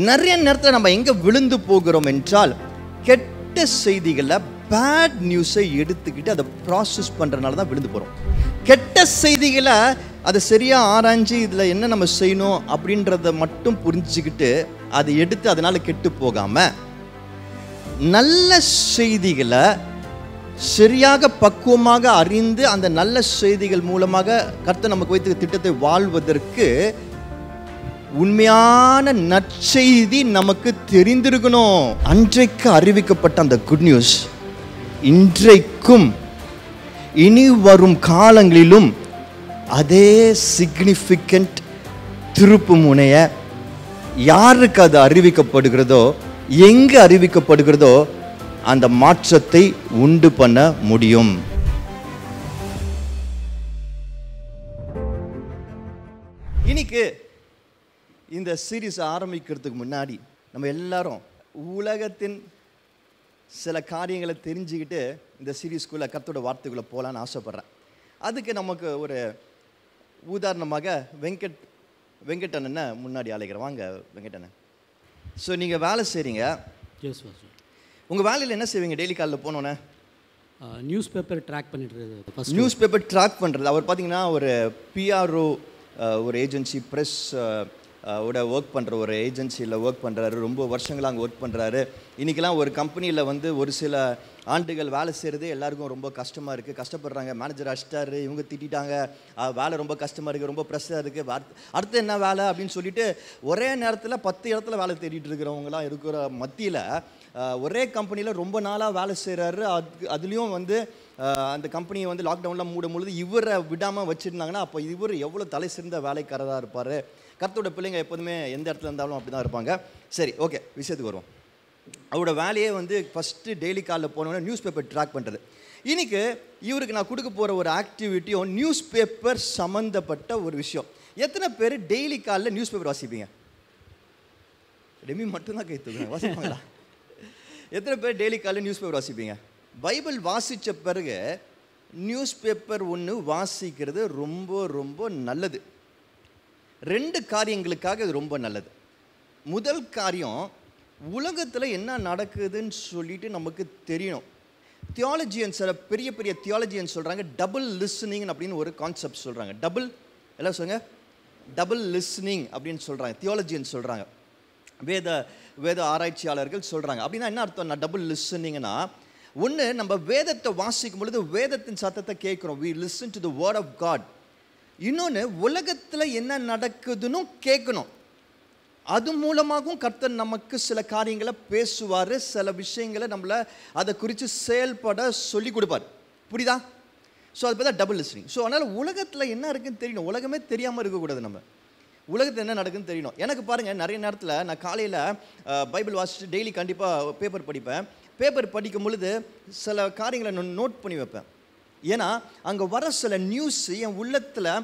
நிறைய நேரத்தில் நம்ம எங்கே விழுந்து போகிறோம் என்றால், கெட்ட செய்திகளை, பேட் நியூஸை எடுத்துக்கிட்டு அதை ப்ராசஸ் பண்ணுறதுனால தான் விழுந்து போகிறோம். கெட்ட செய்திகளை அதை சரியாக ஆராய்ஞ்சு இதில் என்ன நம்ம செய்யணும் அப்படின்றத மட்டும் புரிஞ்சுக்கிட்டு அதை எடுத்து அதனால் கெட்டு போகாமல், நல்ல செய்திகளை சரியாக பக்குவமாக அறிந்து அந்த நல்ல செய்திகள் மூலமாக கர்த்தர் நமக்கு வைத்த திட்டத்தை வாழ்வதற்கு உண்மையான நற்செய்தி நமக்கு தெரிந்திருக்கணும். அன்றைக்கு அறிவிக்கப்பட்ட அந்த குட் நியூஸ் இன்றைக்கும் இனி வரும் காலங்களிலும் அதே சிக்னிஃபிகண்ட் திருப்பு முனைய யாருக்கு அது அறிவிக்கப்படுகிறதோ, எங்கு அறிவிக்கப்படுகிறதோ அந்த மாற்றத்தை உண்டு பண்ண முடியும். இன்னைக்கு இந்த சீரீஸ் ஆரம்பிக்கிறதுக்கு முன்னாடி நம்ம எல்லாரும் உலகத்தின் சில காரியங்களை தெரிஞ்சுக்கிட்டு இந்த சீரீஸ்குள்ளே கர்த்தரோட வார்த்தைக்குள்ளே போகலான்னு ஆசைப்பட்றேன். அதுக்கு நமக்கு ஒரு உதாரணமாக வெங்கடண்ணனை முன்னாடி அழைக்கிறேன். வாங்க வெங்கடண்ணன். ஸோ நீங்கள் வேலை செய்கிறீங்க. உங்கள் வேலையில் என்ன செய்வீங்க? டெய்லி காலையில் போனோன்னே நியூஸ் பேப்பர் ட்ராக் பண்ணிட்டு, நியூஸ் பேப்பர் ட்ராக் பண்ணுறது. அவர் பார்த்தீங்கன்னா ஒரு பிஆர்ஓ ஒரு ஏஜென்சி, ப்ரெஸ் ஓட ஒர்க் பண்ணுற ஒரு ஏஜென்சியில் ஒர்க் பண்ணுறாரு. ரொம்ப வருஷங்களாக அங்கே ஒர்க் பண்ணுறாரு. இன்றைக்கெல்லாம் ஒரு கம்பெனியில் வந்து ஒரு சில ஆண்டுகள் வேலை செய்கிறது எல்லாருக்கும் ரொம்ப கஷ்டமாக இருக்குது, கஷ்டப்படுறாங்க. மேனேஜர் அடிச்சிட்டாரு, இவங்க திட்டாங்க, வேலை ரொம்ப கஷ்டமாக இருக்குது, ரொம்ப ப்ரெஸ்ஸாக இருக்குது, அடுத்து என்ன வேலை அப்படின்னு சொல்லிட்டு ஒரே நேரத்தில் 10 இடத்துல வேலை தேடிட்டு இருக்கிறவங்களாம் இருக்கிற மத்தியில் ஒரே கம்பெனியில் ரொம்ப நாளாக வேலை செய்கிறாரு. அதுலேயும் வந்து அந்த கம்பெனியை வந்து லாக்டவுனில் மூடும் பொழுது இவரை விடாமல் வச்சுருந்தாங்கன்னா அப்போ இவர் எவ்வளோ தலை சிறந்த வேலைக்காரராக இருப்பார். கர்த்தரோட பிள்ளைங்க எப்போதுமே எந்த இடத்துல இருந்தாலும் அப்படி தான் இருப்பாங்க. சரி, ஓகே, விஷயத்துக்கு வருவோம். அவரோட வேலையே வந்து ஃபஸ்ட்டு டெய்லி காலில் போனோன்னே நியூஸ் பேப்பர் ட்ராக் பண்ணுறது. இன்றைக்கி இவருக்கு நான் கொடுக்க போகிற ஒரு ஆக்டிவிட்டியும் நியூஸ் பேப்பர் சம்மந்தப்பட்ட ஒரு விஷயம். எத்தனை பேர் டெய்லி காலில் நியூஸ் பேப்பர் வாசிப்பீங்க? ரெமி மட்டும்தான் கை தூக்குங்க, வாசிப்பாங்களா? எத்தனை பேர் டெய்லி காலில் நியூஸ் பேப்பர் வாசிப்பீங்க? பைபிள் வாசித்த பிறகு நியூஸ் பேப்பர் ஒன்று வாசிக்கிறது ரொம்ப ரொம்ப நல்லது. 2 காரியங்களுக்காக இது ரொம்ப நல்லது. முதல் காரியம், உலகத்தில் என்ன நடக்குதுன்னு சொல்லிட்டு நமக்கு தெரியணும். தியாலஜியன்ஸ், பெரிய பெரிய தியாலஜியன்ஸ் சொல்கிறாங்க டபுள் லிஸ்னிங் அப்படின்னு ஒரு கான்செப்ட் சொல்கிறாங்க. எல்லாம் சொல்லுங்க, டபுள் லிஸ்னிங் அப்படின்னு சொல்கிறாங்க. தியாலஜியன்ஸ் சொல்கிறாங்க, வேத ஆராய்ச்சியாளர்கள் சொல்கிறாங்க. அப்படின்னா என்ன அர்த்தம்? டபுள் லிஸ்னிங்னா, ஒன்று, நம்ம வேதத்தை வாசிக்கும் பொழுது வேதத்தின் சத்தத்தை கேட்குறோம், we listen to the word of God. இன்னொன்று, உலகத்தில் என்ன நடக்குதுன்னு கேட்கணும். அது மூலமாகவும் கர்த்தர் நமக்கு சில காரியங்களை பேசுவார், சில விஷயங்களை நம்மளை அதை குறித்து செயல்பட சொல்லி கொடுப்பார். புரியுதா? ஸோ அது பார்த்தா டபுள் லிஸ்னிங். ஸோ அதனால் உலகத்தில் என்ன இருக்குன்னு தெரியணும். உலகமே தெரியாமல் இருக்கக்கூடாது. நம்ம உலகத்தில் என்ன நடக்குதுன்னு தெரியணும். எனக்கு பாருங்கள், நிறைய நேரத்தில் நான் காலையில் பைபிள் வாசிச்சுட்டு டெய்லி கண்டிப்பாக பேப்பர் படிப்பேன். பேப்பர் படிக்கும் பொழுது சில காரியங்களை நான் நோட் பண்ணி வைப்பேன். ஏன்னா அங்கே வர சில நியூஸ் என் உள்ளத்தில்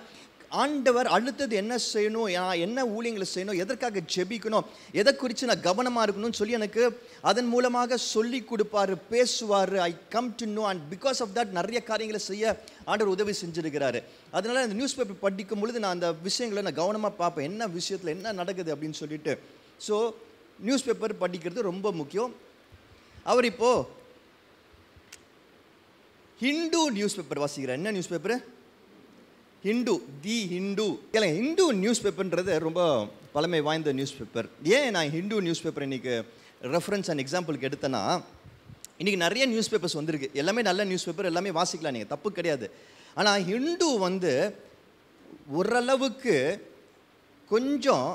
ஆண்டவர் அடுத்தது என்ன செய்யணும், என்ன ஊழியங்களை செய்யணும், எதற்காக ஜெபிக்கணும், எதை குறித்து நான் கவனமாக இருக்கணும்னு சொல்லி எனக்கு அதன் மூலமாக சொல்லி கொடுப்பாரு, பேசுவார். I come to know, and because of that நிறைய காரியங்களை செய்ய ஆண்டவர் உதவி செஞ்சுருக்கிறாரு. அதனால் அந்த நியூஸ் பேப்பர் படிக்கும் பொழுது நான் அந்த விஷயங்களை நான் கவனமாக பார்ப்பேன், என்ன விஷயத்தில் என்ன நடக்குது அப்படின்னு சொல்லிட்டு. ஸோ நியூஸ் பேப்பர் படிக்கிறது ரொம்ப முக்கியம். அவர் இப்போது ஹிந்து நியூஸ் பேப்பர் வாசிக்கிறார். என்ன news paper? Hindu, the Hindu. இல்லை, ஹிந்து நியூஸ் பேப்பர்ன்றது ரொம்ப பழமை வாய்ந்த நியூஸ் பேப்பர். ஏன் நான் ஹிந்து நியூஸ் பேப்பர் இன்றைக்கி ரெஃபரன்ஸ் அண்ட் எக்ஸாம்பிளுக்கு எடுத்தேன்னா, இன்றைக்கி நிறைய நியூஸ் பேப்பர்ஸ் வந்திருக்கு. எல்லாமே நல்ல நியூஸ் பேப்பர், எல்லாமே வாசிக்கலாம், நீங்கள் தப்பு கிடையாது. ஆனால் ஹிந்து வந்து ஓரளவுக்கு கொஞ்சம்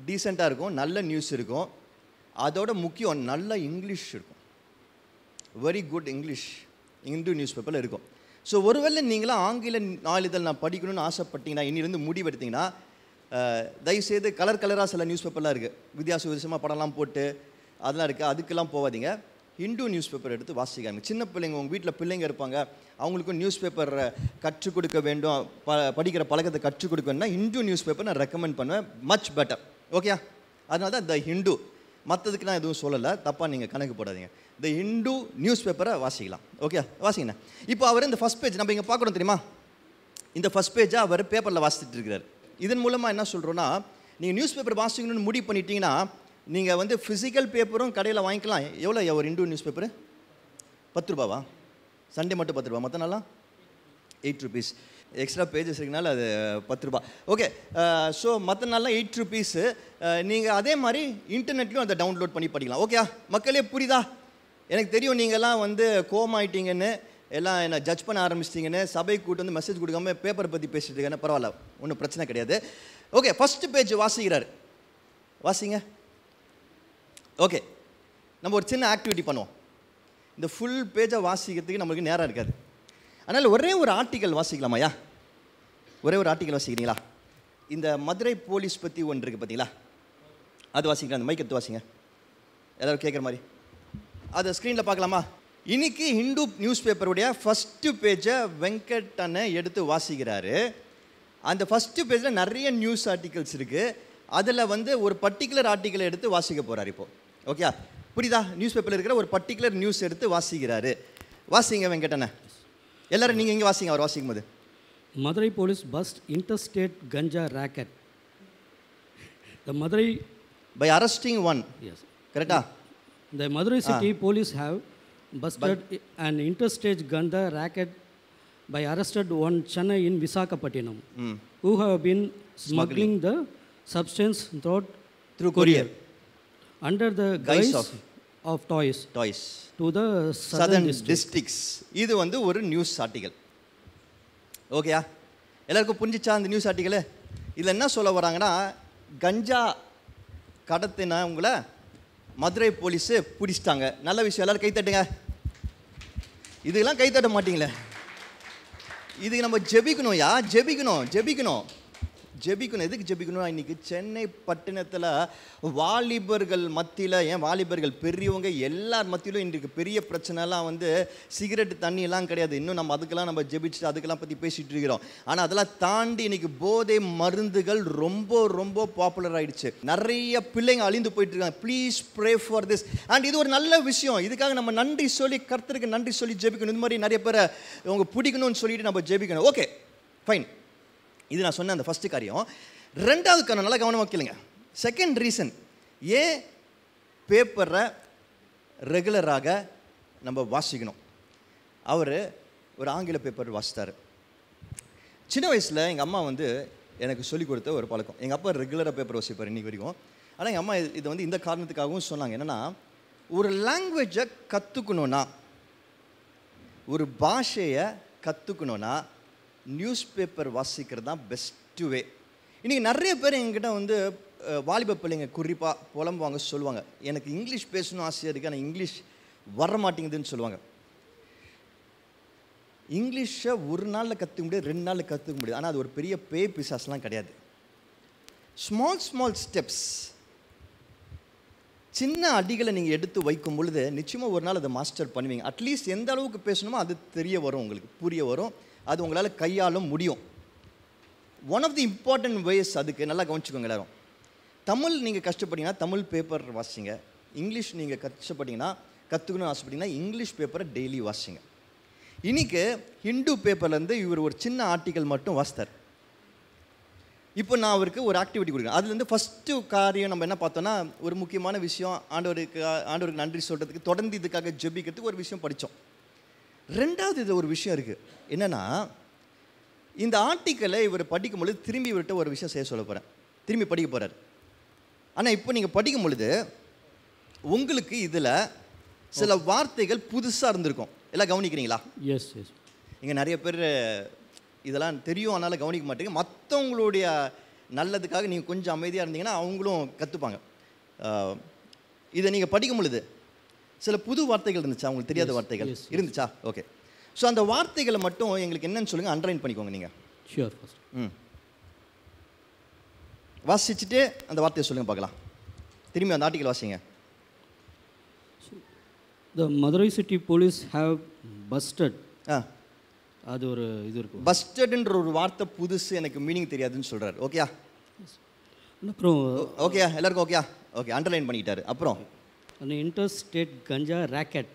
டீசெண்டாக இருக்கும், நல்ல நியூஸ் இருக்கும். அதோட முக்கியம், நல்ல இங்கிலீஷ் இருக்கும், very good English Hindu news பேப்பரில் இருக்கும். ஸோ ஒருவேளை நீங்களாம் ஆங்கில நாளிதழ் நான் படிக்கணும்னு ஆசைப்பட்டீங்கன்னா, இன்னிலேருந்து முடிவெடுத்தீங்கன்னா, தயவுசெய்து கலராக சில நியூஸ் பேப்பர்லாம் இருக்குது, வித்தியாசமாக படம்லாம் போட்டு அதெல்லாம் இருக்குது, அதுக்கெல்லாம் போகாதீங்க. ஹிந்து நியூஸ் பேப்பர் எடுத்து வாசிக்காங்க. சின்ன பிள்ளைங்க, உங்கள் வீட்டில் பிள்ளைங்க இருப்பாங்க, அவங்களுக்கும் நியூஸ் பேப்பர் கற்றுக் கொடுக்க வேண்டும், படிக்கிற பழக்கத்தை கற்றுக் கொடுக்க வேணும்னா ஹிந்து நியூஸ் பேப்பர் நான் ரெக்கமெண்ட் பண்ணுவேன், மச் பெட்டர். ஓகே, அதனால தான் த ஹிந்து. மற்றதுக்கு நான் எதுவும் சொல்லலை, தப்பாக நீங்கள் கணக்கு போடாதீங்க. த ஹிந்து நியூஸ் பேப்பரை வாசிக்கலாம். ஓகே, வாசிங்கண்ணா. இப்போ அவர் இந்த ஃபஸ்ட் பேஜ் நம்ம இங்கே பார்க்குறோம் தெரியுமா? இந்த ஃபஸ்ட் பேஜை அவர் பேப்பரில் வாசித்துட்டு இருக்கிறார். இதன் மூலமாக என்ன சொல்கிறோன்னா, நீங்கள் நியூஸ் பேப்பர் வாசிக்கணும்னு முடிவு பண்ணிட்டீங்கன்னா நீங்கள் வந்து ஃபிசிக்கல் பேப்பரும் கடையில் வாங்கிக்கலாம். எவ்வளோ ஒரு இந்து நியூஸ் பேப்பரு? 10 ரூபாவா? சண்டே மட்டும் 10 ரூபா, மற்ற நாளாம் 8 rupees. எக்ஸ்ட்ரா பேஜஸ் இருக்குனால அது 10 ரூபா. ஓகே, ஸோ மற்ற நாள்லாம் 8 rupees. நீங்கள் அதே மாதிரி இன்டர்நெட்லையும் அதை டவுன்லோட் பண்ணி படிக்கலாம். ஓகே மக்களே, புரியுதா? எனக்கு தெரியும் நீங்கள்லாம் வந்து கோமாயிட்டீங்கன்னு, எல்லாம் என்ன ஜட்ஜ் பண்ண ஆரம்பிச்சிட்டிங்கன்னு, சபை கூட்டு வந்து மெசேஜ் கொடுக்காம பேப்பரை பற்றி பேசிட்டு இருக்கேன்னு. பரவாயில்ல, ஒன்றும் பிரச்சனை கிடையாது. ஓகே, ஃபஸ்ட்டு பேஜ் வாசிக்கிறார், வாசிங்க. ஓகே, நம்ம ஒரு சின்ன ஆக்டிவிட்டி பண்ணுவோம். இந்த ஃபுல் பேஜை வாசிக்கிறதுக்கு நம்மளுக்கு நேரம் இருக்காது. அதனால் ஒரே ஒரு ஆர்டிக்கல் வாசிக்கலாமாயா? ஒரே ஒரு ஆர்டிக்கல் வாசிக்கிறீங்களா? இந்த மதுரை போலீஸ் பற்றி ஒன்று இருக்குது பார்த்தீங்களா, அது வாசிக்கலாம். அந்த மைக் எடுத்து வாசிங்க, எல்லோரும் கேட்குற மாதிரி. அதை ஸ்க்ரீனில் பார்க்கலாமா? இன்னைக்கு ஹிந்து நியூஸ் பேப்பருடைய ஃபஸ்ட்டு பேஜை வெங்கட் அண்ணன் எடுத்து வாசிக்கிறாரு. அந்த ஃபஸ்ட்டு பேஜில் நிறைய நியூஸ் ஆர்டிகல்ஸ் இருக்குது. அதில் வந்து ஒரு பர்டிகுலர் ஆர்டிக்கலை எடுத்து வாசிக்க போகிறார் இப்போது. ஓகே, புரியுதா? நியூஸ் பேப்பரில் இருக்கிற ஒரு பர்டிகுலர் நியூஸ் எடுத்து வாசிக்கிறாரு. வாசிங்க வெங்கட் அண்ணன். எல்லாரும் நீங்கள் இங்கே வாசிங்க, அவர் வாசிக்கும் போது. Madurai police bust interstate ganja racket. The Madurai... By arresting one. Yes. Correct? The Madurai city police have busted an interstate ganja racket by arrested one Chennai in Visakhapatnam, who have been smuggling the substance through courier under the guise of toys to the southern districts. இது வந்து ஒரு news article. ஓகேயா, எல்லாருக்கும் புரிஞ்சிச்சா அந்த news article? இதில் என்ன சொல்ல வராங்கன்னா, கஞ்சா கடத்தின உங்களை மதுரை போலீஸு பிடிச்சிட்டாங்க. நல்ல விஷயம், எல்லோரும் கைத்தட்டுங்க. இதுக்கெல்லாம் கைத்தட்ட மாட்டிங்களே. இதுக்கு நம்ம ஜெபிக்கணும்யா, ஜெபிக்கணும். எதுக்கு ஜெபிக்கணும்? இன்றைக்கி சென்னை பட்டணத்தில் வாலிபர்கள் மத்தியில், ஏன் வாலிபர்கள் பெரியவங்க எல்லார் மத்தியிலும் இன்றைக்கு பெரிய பிரச்சனைலாம் வந்து சிகரெட் தண்ணியெல்லாம் கிடையாது. இன்னும் நம்ம அதுக்கெல்லாம் நம்ம ஜெபிச்சுட்டு அதுக்கெல்லாம் பற்றி பேசிகிட்டு இருக்கிறோம். ஆனால் அதெல்லாம் தாண்டி இன்றைக்கி போதை மருந்துகள் ரொம்ப பாப்புலர் ஆகிடுச்சு. நிறைய பிள்ளைங்க அழிந்து போயிட்டு இருக்காங்க. Please pray for this. And இது ஒரு நல்ல விஷயம். இதுக்காக நம்ம நன்றி சொல்லி, கர்த்தருக்கு நன்றி சொல்லி ஜெபிக்கணும். இந்த மாதிரி நிறைய பேரை அவங்க பிடிக்கணும்னு சொல்லிட்டு நம்ம ஜெபிக்கணும். ஓகே ஃபைன், இது நான் சொன்ன அந்த ஃபஸ்ட்டு காரியம். ரெண்டாவது காரணம் நல்லா கவனமாக கேளுங்க. செகண்ட் ரீசன் ஏன் பேப்பரை ரெகுலராக நம்ம வாசிக்கணும். அவர் ஒரு ஆங்கில பேப்பர் வாசித்தார். சின்ன வயசில் எங்கள் அம்மா வந்து எனக்கு சொல்லிக் கொடுத்த ஒரு பழக்கம். எங்கள் அப்பா ரெகுலராக பேப்பர் வாசிப்பார் இன்றைக்கி வரைக்கும். ஆனால் எங்கள் அம்மா இதை வந்து இந்த காரணத்துக்காகவும் சொன்னாங்க. என்னென்னா, ஒரு லாங்குவேஜை கற்றுக்கணுன்னா, ஒரு பாஷையை கற்றுக்கணுன்னா நியூஸ் பேப்பர் வாசிக்கிறது தான் பெஸ்ட்டு வே. இன்றைக்கி நிறைய பேர் எங்கிட்ட வந்து வாலிப பிள்ளைங்க குறிப்பாக புலம்புவாங்க, சொல்லுவாங்க, எனக்கு இங்கிலீஷ் பேசணும் ஆசையாக இருக்குது, ஆனால் இங்கிலீஷ் வர மாட்டேங்குதுன்னு சொல்லுவாங்க. இங்கிலீஷை ஒரு நாளில் கற்றுக்க முடியாது, 2 நாளில் கற்றுக்க முடியாது. ஆனால் அது ஒரு பெரிய பிசாஸ்லாம் கிடையாது. ஸ்மால் ஸ்டெப்ஸ், சின்ன அடிகளை நீங்கள் எடுத்து வைக்கும் பொழுது நிச்சயமாக ஒரு நாள் அதை மாஸ்டர் பண்ணுவீங்க. அட்லீஸ்ட் எந்த அளவுக்கு பேசணுமோ அது தெரிய வரும், உங்களுக்கு புரிய வரும், அது உங்களால் கையாள முடியும். One of the important ways, அதுக்கு நல்லா கவனிச்சுக்கோங்க எல்லாரும். தமிழ் நீங்கள் கஷ்டப்பட்டீங்கன்னா தமிழ் பேப்பர் வாசிங்க. இங்கிலீஷ் நீங்கள் கஷ்டப்பட்டீங்கன்னா, கற்றுக்கணும்னு ஆசைப்பட்டீங்கன்னா இங்கிலீஷ் பேப்பரை டெய்லி வாசிங்க. இன்றைக்கி ஹிந்து பேப்பர்லேருந்து இவர் ஒரு சின்ன ஆர்டிக்கல் மட்டும் வாசித்தார். இப்போ நான் அவருக்கு ஒரு ஆக்டிவிட்டி கொடுக்குறேன். அதுலேருந்து ஃபஸ்ட்டு காரியம் நம்ம என்ன பார்த்தோன்னா, ஒரு முக்கியமான விஷயம், ஆண்டவருக்கு நன்றி சொல்கிறதுக்கு, தொடர்ந்து இதுக்காக ஜெபிக்கிறதுக்கு ஒரு விஷயம் படித்தோம். ரெண்டாவது இது ஒரு விஷயம் இருக்குது. என்னென்னா, இந்த ஆர்டிக்கலை இவர் படிக்கும் பொழுது திரும்பி இவர்கிட்ட ஒரு விஷயம் செய்ய சொல்ல போகிறேன். திரும்பி படிக்க போகிறார். ஆனால் இப்போ நீங்கள் படிக்கும் பொழுது உங்களுக்கு இதில் சில வார்த்தைகள் புதுசாக இருந்திருக்கும். எல்லாம் கவனிக்கிறீங்களா? எஸ். இங்கே நிறைய பேர் இதெல்லாம் தெரியும், ஆனாலும் கவனிக்க மாட்டேங்க. மற்றவங்களுடைய நல்லதுக்காக நீங்கள் கொஞ்சம் அமைதியாக இருந்தீங்கன்னா அவங்களும் கற்றுப்பாங்க. இதை நீங்கள் படிக்கும் பொழுது சில புது வார்த்தைகள் இருந்துச்சா? உங்களுக்கு தெரியாத வார்த்தைகள் இருந்துச்சா? ஓகே. ஸோ அந்த வார்த்தைகளை மட்டும் எங்களுக்கு என்னன்னு சொல்லுங்கள், அண்டர்லைன் பண்ணிக்கோங்க நீங்கள். ஷியோர். வாசிச்சுட்டு அந்த வார்த்தையை சொல்லுங்கள் பார்க்கலாம். திரும்பி அந்த ஆர்டிக்கல் வாசிங்க. The Madurai city police have busted. அது ஒரு இது இருக்கும். பஸ்டட்ன்ற ஒரு வார்த்தை புதுசு, எனக்கு மீனிங் தெரியாதுன்னு சொல்கிறார். ஓகேயா? அப்புறம் ஓகேயா? எல்லாருக்கும் ஓகேயா? ஓகே, அண்டர்லைன் பண்ணிக்கிட்டாரு. அப்புறம் அந்த இன்டர்ஸ்டேட் கஞ்சா ராக்கெட்.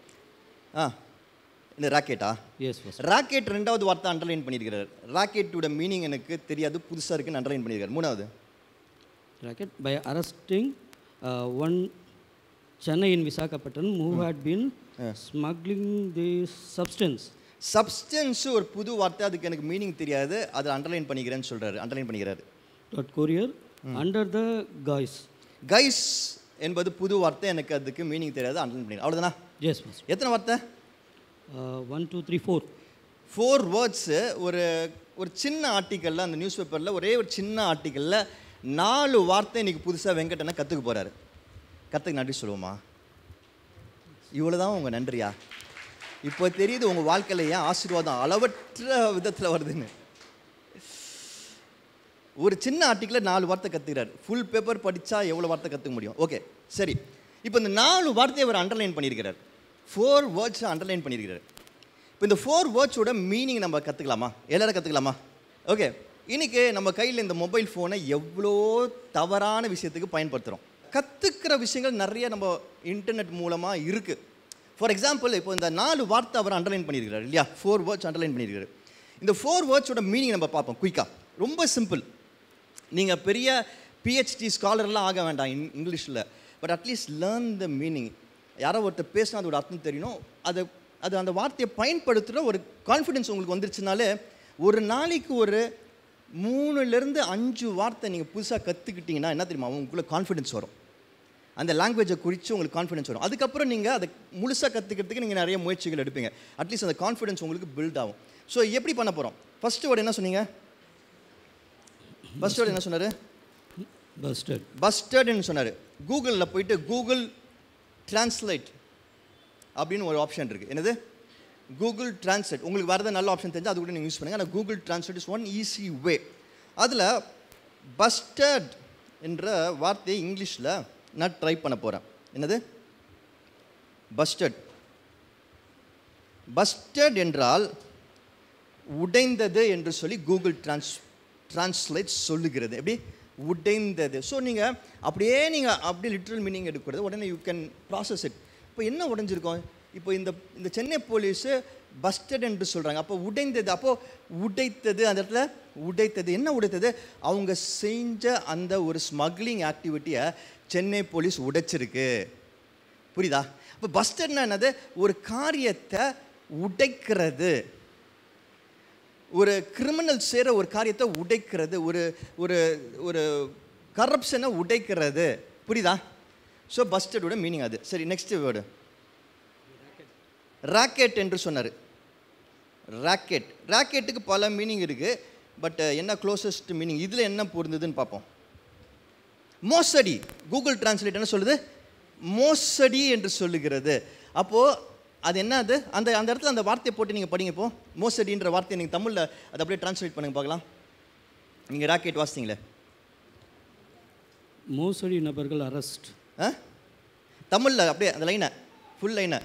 இந்த ராக்கெட்டா? எஸ். ராக்கெட் ரெண்டாவது வார்த்தை அண்டர்லைன் பண்ணியிருக்கிறார். ராக்கெட்டோட மீனிங் எனக்கு தெரியாது, புதுசாக இருக்குன்னு அண்டர்லைன் பண்ணியிருக்காரு. மூணாவது, racket by arresting one Chennai in Visakhapatnam who had been smuggling the substance. Substance ஒரு புது வார்த்தை, அதுக்கு எனக்கு மீனிங் தெரியாது, அதை அண்டர்லைன் பண்ணிக்கிறேன்னு சொல்கிறாரு. அண்டர்லைன் பண்ணிக்கிறாரு. Courier under the guise. Guys என்பது புது வார்த்தை, எனக்கு அதுக்கு மீனிங் தெரியாது, அண்டர்லைன் பண்ணிக்கிறேன். அவ்வளோதானா? Yes, Master. எத்தனை வார்த்தை? 1, 2, 3, 4. 4 வேர்ட்ஸு. ஒரு சின்ன ஆர்டிக்கலில், அந்த நியூஸ் பேப்பரில் ஒரே ஒரு சின்ன ஆர்டிக்கலில் 4 வார்த்தை இன்றைக்கி புதுசாக வெங்கடனை கற்றுக்க போகிறாரு. கற்றுக்கு நன்றி சொல்லுவோமா? இவ்வளோ தான் உங்கள் நன்றியா? இப்போ தெரியுது உங்கள் வாழ்க்கையில் ஏன் ஆசீர்வாதம் அளவற்ற விதத்தில் வருதுன்னு. ஒரு சின்ன ஆர்டிக்கலில் 4 வார்த்தை கற்றுக்கிறார். ஃபுல் பேப்பர் படித்தா எவ்வளோ வார்த்தை கற்றுக்க முடியும்? ஓகே, சரி. இப்போ இந்த 4 வார்த்தையை அவர் அண்டர்லைன் பண்ணியிருக்கிறார். 4 வேர்ட்ஸை அண்டர்லைன் பண்ணியிருக்கிறார். இப்போ இந்த 4 வேர்ட்ஸோட மீனிங் நம்ம கற்றுக்கலாமா? எல்லாரும் கற்றுக்கலாமா? ஓகே. இன்றைக்கி நம்ம கையில் இந்த மொபைல் ஃபோனை எவ்வளோ தவறான விஷயத்துக்கு பயன்படுத்துகிறோம். கற்றுக்கிற விஷயங்கள் நிறைய நம்ம இன்டர்நெட் மூலமாக இருக்குது. ஃபார் எக்ஸாம்பிள், இப்போ இந்த 4 வார்த்தை அவர் அண்டர்லைன் பண்ணியிருக்கிறார் இல்லையா? 4 வேர்ட்ஸ் அண்டர்லைன் பண்ணியிருக்காரு. இந்த 4 வேர்ட்ஸோட மீனிங் நம்ம பார்ப்போம் குயிக்காக. ரொம்ப சிம்பிள். நீங்கள் பெரிய பிஹெச்டி ஸ்காலர்லாம் ஆக வேண்டாம் இங்கிலீஷில். But at least learn the meaning. யாரோ ஒருத்தர் பேசினா அதோட அர்த்தம் தெரியணும். அது அந்த வார்த்தையை பயன்படுத்துகிற ஒரு கான்ஃபிடென்ஸ் உங்களுக்கு வந்துருச்சுனாலே, ஒரு நாளைக்கு ஒரு 3லேருந்து 5 வார்த்தை நீங்கள் புதுசாக கற்றுக்கிட்டிங்கன்னா என்ன தெரியுமா? உங்களுக்குள்ள கான்ஃபிடென்ஸ் வரும். அந்த லாங்குவேஜை குறித்து உங்களுக்கு கான்ஃபிடென்ஸ் வரும். அதுக்கப்புறம் நீங்கள் அதை முழுசாக கற்றுக்கிறதுக்கு நீங்கள் நிறைய முயற்சிகள் எடுப்பீங்க. அட்லீஸ்ட் அந்த கான்ஃபிடென்ஸ் உங்களுக்கு பில்ட் ஆகும். ஸோ எப்படி பண்ண போகிறோம்? ஃபஸ்ட்டு வேர்டு என்ன சொன்னீங்க? ஃபஸ்ட் வேர்டு என்ன சொன்னார்? பஸ்டர்டுன்னு சொன்னார். கூகுளில் போயிட்டு கூகுள் டிரான்ஸ்லேட் அப்படின்னு ஒரு ஆப்ஷன் இருக்குது. என்னது? Google translate. உங்களுக்கு வரது நல்ல ஆப்ஷன் தெரிஞ்சால் அது கூட நீங்கள் யூஸ் பண்ணுங்கள். ஆனால் Google translate is one easy way. அதில் பஸ்டர்ட் என்ற வார்த்தையை இங்கிலீஷில் நான் ட்ரை பண்ண போகிறேன். என்னது? பஸ்டர்ட் என்றால் உடைந்தது என்று சொல்லி கூகுள் டிரான்ஸ்லேட் சொல்லுகிறது. எப்படி? உடைந்தது. ஸோ நீங்கள் அப்படியே லிட்ரல் மீனிங் எடுக்கிறது, உடனே யூ கேன் ப்ராசஸ் இட். இப்போ என்ன உடைஞ்சிருக்கோம்? இப்போ இந்த சென்னை போலீஸு பஸ்டட் என்று சொல்கிறாங்க. அப்போ உடைந்தது, அப்போது உடைத்தது, அந்த இடத்துல உடைத்தது. என்ன உடைத்தது? அவங்க செஞ்ச அந்த ஒரு ஸ்மக்லிங் ஆக்டிவிட்டியை சென்னை போலீஸ் உடைச்சிருக்கு. புரியுதா? இப்போ பஸ்டட்னா என்னது? ஒரு காரியத்தை உடைக்கிறது, ஒரு கிரிமினல் செய்கிற ஒரு காரியத்தை உடைக்கிறது, ஒரு ஒரு கரப்ஷனை உடைக்கிறது. புரியுதா? ஸோ பஸ்டடோட மீனிங் அது. சரி, நெக்ஸ்ட் வேர்டு ராக்கெட் என்று சொன்னார். ராக்கெட்டுக்கு பல மீனிங் இருக்குது. பட் என்ன க்ளோசஸ்ட் மீனிங் இதில் என்ன பொருந்ததுன்னு பார்ப்போம். மோசடி. கூகுள் டிரான்ஸ்லேட் என்ன சொல்லுது? மோசடி என்று சொல்லுகிறது. அப்போது அது என்ன? அது அந்த இடத்துல அந்த வார்த்தையை போட்டு நீங்கள் படிங்க. இப்போ மோசடின்ற வார்த்தையை நீங்கள் தமிழில் அதை அப்படியே டிரான்ஸ்லேட் பண்ணுங்க பார்க்கலாம். நீங்கள் ராக்கெட் வாசித்தீங்களே, மோசடி நபர்கள் அரெஸ்ட். தமிழில் அப்படியே அந்த லைனை ஃபுல் லைனை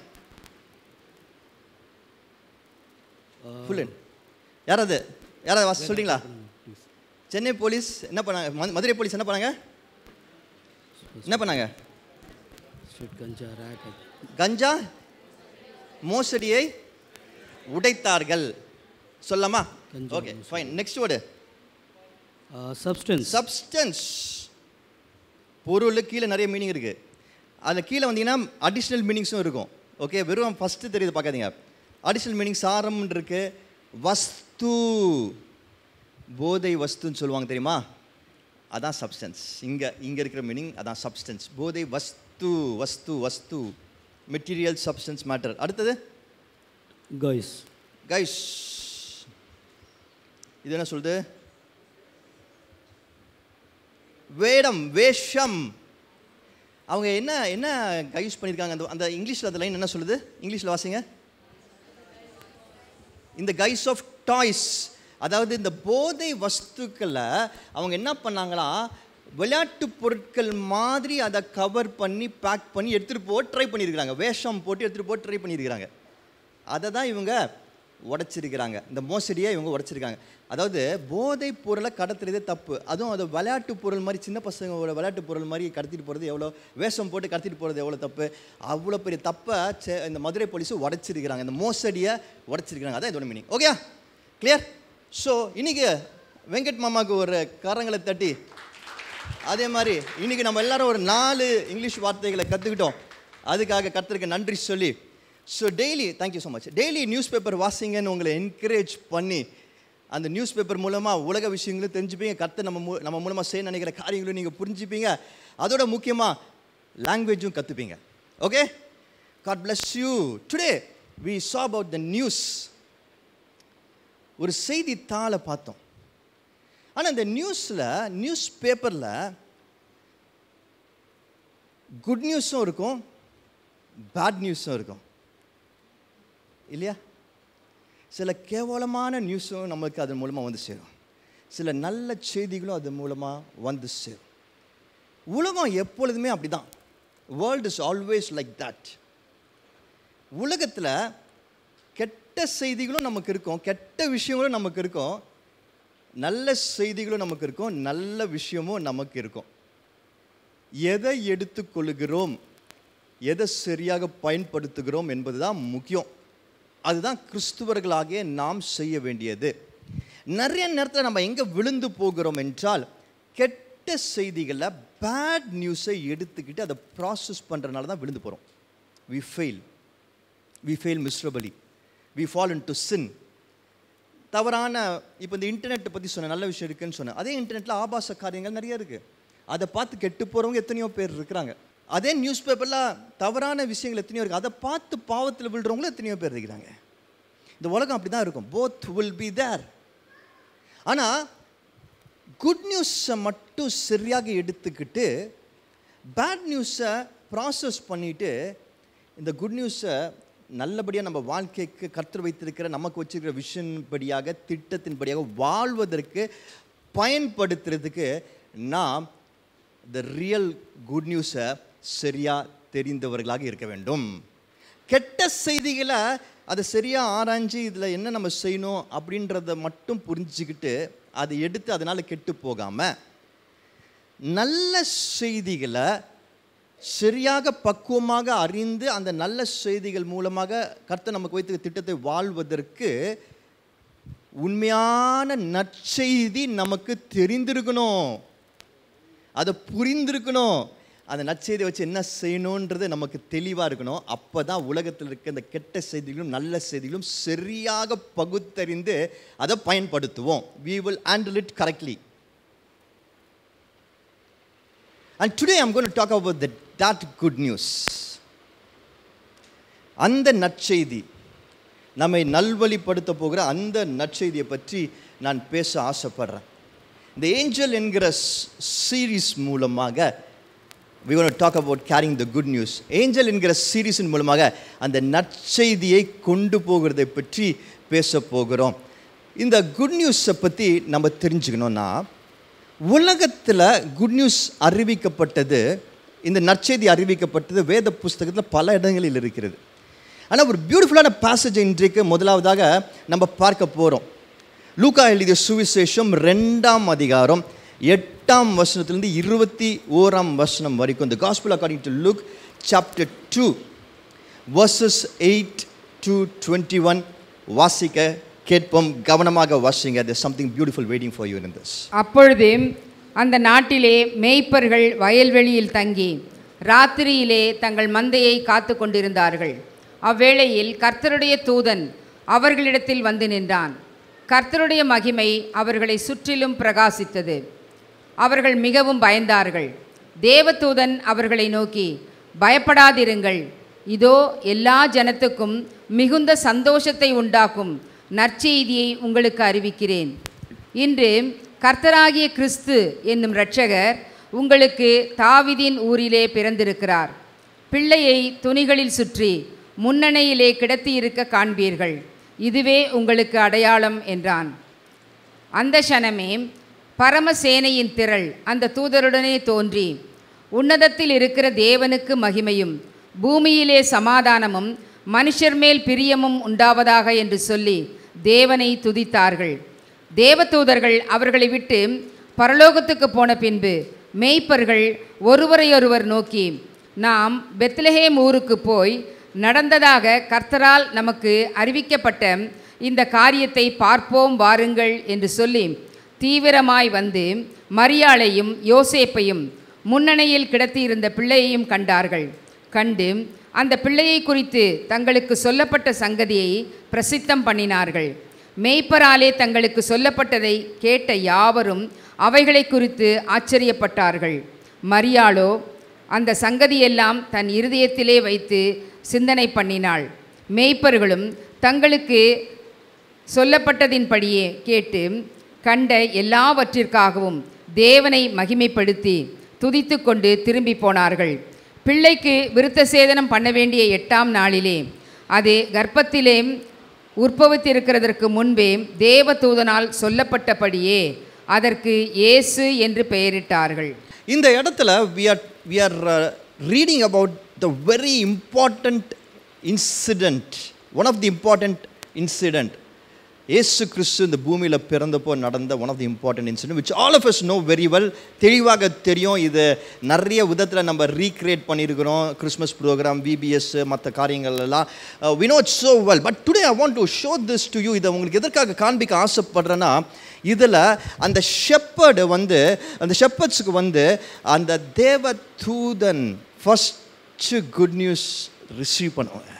யாராவது வாசி சொல்கிறீங்களா? சென்னை போலீஸ் என்ன பண்ணாங்க? மதுரை போலீஸ் என்ன பண்ணாங்க? கஞ்சா மோசடியை உடைத்தார்கள். சொல்லலாமா? Okay, fine. Next word substance. பொருள் கீழே நிறைய மீனிங் இருக்குது. அதில் கீழே வந்தீங்கன்னா அடிஷ்னல் மீனிங்ஸும் இருக்கும். ஓகே, வெறும் ஃபஸ்ட்டு தெரியுது பார்க்காதீங்க. அடிஷ்னல் மீனிங் சாரம் இருக்குது. வஸ்து, போதை வஸ்துன்னு சொல்லுவாங்க தெரியுமா? அதான் சப்ஸ்டன்ஸ். இங்கே இருக்கிற மீனிங் அதான் சப்ஸ்டன்ஸ். போதை வஸ்து மெட்டீரியல், சப்ஸ்டன்ஸ், மேட்டர். அடுத்தது கைஸ். இது என்ன சொல்லுது? வேஷம். அவங்க என்ன கைஸ் பண்ணியிருக்காங்க? அந்த இங்கிலீஷில் அந்த லைன் என்ன சொல்லுது? இங்கிலீஷில் வாசிங்க. இந்த கைஸ் ஆஃப் டாய்ஸ். அதாவது இந்த போதை வஸ்துக்களை அவங்க என்ன பண்ணாங்களா, விளையாட்டு பொருட்கள் மாதிரி அதை கவர் பண்ணி பேக் பண்ணி எடுத்துகிட்டு ட்ரை பண்ணியிருக்கிறாங்க. வேஷம் போட்டு எடுத்துகிட்டு ட்ரை பண்ணியிருக்கிறாங்க. அதை தான் இவங்க உடைச்சிருக்கிறாங்க. இந்த மோசடியை இவங்க உடைச்சிருக்காங்க. அதாவது போதை பொருளை கடத்துறதே தப்பு. அதுவும் அதை விளையாட்டு பொருள் மாதிரி, சின்ன பசங்களோட விளையாட்டு பொருள் மாதிரி கடத்திட்டு போகிறது எவ்வளோ, வேஷம் போட்டு கடத்திட்டு போகிறது எவ்வளோ தப்பு. அவ்வளோ பெரிய தப்பை இந்த மதுரை போலீஸு உடைச்சிருக்கிறாங்க. இந்த மோசடியை உடைச்சிருக்கிறாங்க. அதான் இதோட மீனிங். Okay, clear? ஸோ இன்றைக்கி வெங்கட் மாமாவுக்கு ஒரு கரங்களை தட்டி அதே மாதிரி இன்றைக்கி நம்ம எல்லாரும் ஒரு 4 இங்கிலீஷ் வார்த்தைகளை கற்றுக்கிட்டோம். அதுக்காக கர்த்தருக்கு நன்றி சொல்லி, so daily thank you so much, daily news paper வாசிங்கன்னு உங்களை என்கரேஜ் பண்ணி அந்த நியூஸ் பேப்பர் மூலமாக உலக விஷயங்களும் தெரிஞ்சுப்பீங்க. கர்த்தர் நம்ம மூலமாக செய்ய நினைக்கிற காரியங்களும் நீங்கள் புரிஞ்சுப்பீங்க. அதோட முக்கியமாக லாங்குவேஜும் கற்றுப்பீங்க. Okay, god bless you. Today we saw about the news. ஒரு செய்தித்தாளை பார்த்தோம். ஆனால் இந்த நியூஸ் பேப்பரில் குட் நியூஸும் இருக்கும், பேட் நியூஸும் இருக்கும் இல்லையா? சில கேவலமான நியூஸும் நம்மளுக்கு அது மூலமாக வந்து சேரும், சில நல்ல செய்திகளும் அது மூலமாக வந்து சேரும். உலகம் எப்பொழுதுமே அப்படி தான். World is always like that. உலகத்தில் கெட்ட செய்திகளும் நமக்கு இருக்கும், கெட்ட விஷயங்களும் நமக்கு இருக்கும், நல்ல செய்திகளும் நமக்கு இருக்கும், நல்ல விஷயமும் நமக்கு இருக்கும். எதை எடுத்துக்கொள்கிறோம், எதை சரியாக பயன்படுத்துகிறோம் என்பது தான் முக்கியம். அதுதான் கிறிஸ்துவர்களாகிய நாம் செய்ய வேண்டியது. நிறைய நேரத்தில் நம்ம எங்கே விழுந்து போகிறோம் என்றால், கெட்ட செய்திகளை, பேட் நியூஸை எடுத்துக்கிட்டு அதை ப்ராசஸ் பண்ணுறதுனால தான் விழுந்து போகிறோம். we fail miserably, we fall into sin. தவறான, இப்போ இந்த இன்டர்நெட்டை பற்றி சொன்னேன், நல்ல விஷயம் இருக்குதுன்னு சொன்னேன். அதே இன்டர்நெட்டில் ஆபாச காரியங்கள் நிறைய இருக்குது. அதை பார்த்து கெட்டு போகிறவங்க எத்தனையோ பேர் இருக்கிறாங்க. அதே நியூஸ் பேப்பரில் தவறான விஷயங்கள் எத்தனையோ இருக்குது. அதை பார்த்து பாவத்தில் விழுறவங்களும் எத்தனையோ பேர் இருக்கிறாங்க. இந்த உலகம் அப்படி தான் இருக்கும். Both will be there. ஆனால் குட் நியூஸை மட்டும் சரியாக எடுத்துக்கிட்டு பேட் நியூஸை ப்ராசஸ் பண்ணிவிட்டு இந்த குட் நியூஸை நல்லபடியாக நம்ம வாழ்க்கைக்கு கர்த்தர் வைத்திருக்கிற, நமக்கு வச்சிருக்கிற விஷன் படியாக, திட்டத்தின்படியாக வாழ்வதற்கு பயன்படுத்துறதுக்கு நாம் த ரியல் குட் நியூஸை சரியாக தெரிந்தவர்களாக இருக்க வேண்டும். கெட்ட செய்திகளை அதை சரியாக ஆராய்ஞ்சு இதில் என்ன நம்ம செய்யணும் அப்படின்றத மட்டும் புரிஞ்சுக்கிட்டு அதை எடுத்து அதனால் கெட்டு போகாமல், நல்ல செய்திகளை சரியாக பக்குவமாக அறிந்து அந்த நல்ல செய்திகள் மூலமாக கர்த்தர் நமக்கு வைத்த திட்டத்தை வாழ்வதற்கு உண்மையான நற்செய்தி நமக்கு தெரிந்திருக்கணும், அதை புரிந்திருக்கணும். அந்த நற்செய்தியை வச்சு என்ன செய்யணுன்றது நமக்கு தெளிவாக இருக்கணும். அப்போ தான் உலகத்தில் இருக்க இந்த கெட்ட செய்திகளும் நல்ல செய்திகளும் சரியாக பகுத்தறிந்து அதை பயன்படுத்துவோம். we will handle it correctly. And today I'm going to talk about that good news. அந்த நற்செய்தி, நம்மை நல்வழிப்படுத்த போகிற அந்த நற்செய்தியை பற்றி நான் பேச ஆசைப்படுறேன். இந்த ஏஞ்சல் என்கிற சீரீஸ் மூலமாக we going to talk about carrying the good news. Angel என்கிற சீரீஸின் மூலமாக அந்த நற்செய்தியை கொண்டு போகிறதை பற்றி பேச போகிறோம். இந்த குட் நியூஸை பற்றி நம்ம தெரிஞ்சுக்கணும்னா, உலகத்தில் குட் நியூஸ் அறிவிக்கப்பட்டது, இந்த நற்செய்தி அறிவிக்கப்பட்டது வேத புஸ்தகத்தில் பல இடங்களில் இருக்கிறது. ஆனால் ஒரு பியூட்டிஃபுல்லான பேசேஜ் இன்றைக்கு முதலாவதாக நம்ம பார்க்க போகிறோம். லூக்கா எழுதிய சுவிசேஷம் 2ஆம் அதிகாரம் 8ஆம் வசனத்திலிருந்து 21ஆம் வசனம் வரைக்கும். The Gospel according to Luke chapter 2 verses 8 to 21 வாசிக்க கேட்போம். கவனமாக வாசிங்க. There's something beautiful waiting for you in this. அப்பொழுது அந்த நாட்டிலே மேய்ப்பர்கள் வயல்வெளியில் தங்கி ராத்திரியிலே தங்கள் மந்தையை காத்து கொண்டிருந்தார்கள். அவ்வேளையில் கர்த்தருடைய தூதன் அவர்களிடத்தில் வந்து நின்றான். கர்த்தருடைய மகிமை அவர்களை சுற்றிலும் பிரகாசித்தது. அவர்கள் மிகவும் பயந்தார்கள். தேவதூதன் அவர்களை நோக்கி, பயப்படாதிருங்கள், இதோ எல்லா ஜனத்துக்கும் மிகுந்த சந்தோஷத்தை உண்டாக்கும் நற்செய்தியை உங்களுக்கு அறிவிக்கிறேன். இன்று கர்த்தராகிய கிறிஸ்து என்னும் இரட்சகர் உங்களுக்கு தாவீதின் ஊரிலே பிறந்திருக்கிறார். பிள்ளையை துணிகளில் சுற்றி முன்னணையிலே கிடத்தியிருக்க காண்பீர்கள். இதுவே உங்களுக்கு அடையாளம் என்றான். அந்த க்ஷணமே பரமசேனையின் திரள் அந்த தூதருடனே தோன்றி, உன்னதத்தில் இருக்கிற தேவனுக்கு மகிமையும் பூமியிலே சமாதானமும் மனுஷர் மேல் பிரியமும் உண்டாவதாக என்று சொல்லி தேவனை துதித்தார்கள். தேவதூதர்கள் அவர்களை விட்டு பரலோகத்துக்கு போன பின்பு மேய்ப்பர்கள் ஒருவரையொருவர் நோக்கி, நாம் பெத்லெகேம் ஊருக்கு போய் நடந்ததாக கர்த்தரால் நமக்கு அறிவிக்கப்பட்ட இந்த காரியத்தை பார்ப்போம் வாருங்கள் என்று சொல்லி தீவிரமாய் வந்து மரியாளையும் யோசேப்பையும் முன்னணையில் கிடத்தியிருந்த பிள்ளையையும் கண்டார்கள். கண்டு அந்த பிள்ளையை குறித்து தங்களுக்கு சொல்லப்பட்ட சங்கதியை பிரசித்தம் பண்ணினார்கள். மேய்ப்பராலே தங்களுக்கு சொல்லப்பட்டதை கேட்ட யாவரும் அவைகளை குறித்து ஆச்சரியப்பட்டார்கள். மரியாளோ அந்த சங்கதியெல்லாம் தன் இருதயத்திலே வைத்து சிந்தனை பண்ணினாள். மேய்ப்பர்களும் தங்களுக்கு சொல்லப்பட்டதின்படியே கேட்டு கண்ட எல்லாவற்றிற்காகவும் தேவனை மகிமைப்படுத்தி துதித்து கொண்டு திரும்பி போனார்கள். பிள்ளைக்கு விருத்த சேதனம் பண்ண வேண்டிய 8ஆம் நாளிலே அது கர்ப்பத்திலே உற்பவித்திருக்கிறதற்கு முன்பே தேவதூதனால் சொல்லப்பட்டபடியே அதற்கு இயேசு என்று பெயரிட்டார்கள். இந்த இடத்துல we are reading about the very important incident, one of the important incident. இயேசு கிறிஸ்து இந்த பூமியில் பிறந்தப்போ நடந்த one of the important incident which all of us know very well. தெளிவாக தெரியும். இது நிறைய விதத்தில் நம்ம ரீக்ரியேட் பண்ணியிருக்கிறோம். கிறிஸ்மஸ் ப்ரோக்ராம், VBS மற்ற காரியங்கள் எல்லாம் we know it so well. But today I want to show this to you. இதை உங்களுக்கு எதற்காக காண்பிக்க ஆசைப்படுறேன்னா, இதில் அந்த ஷெப்பர்டு வந்து அந்த ஷெப்பர்ட்ஸுக்கு வந்து அந்த தேவ தூதன் ஃபஸ்ட்டு குட் நியூஸ் ரிசீவ் பண்ணுவாங்க.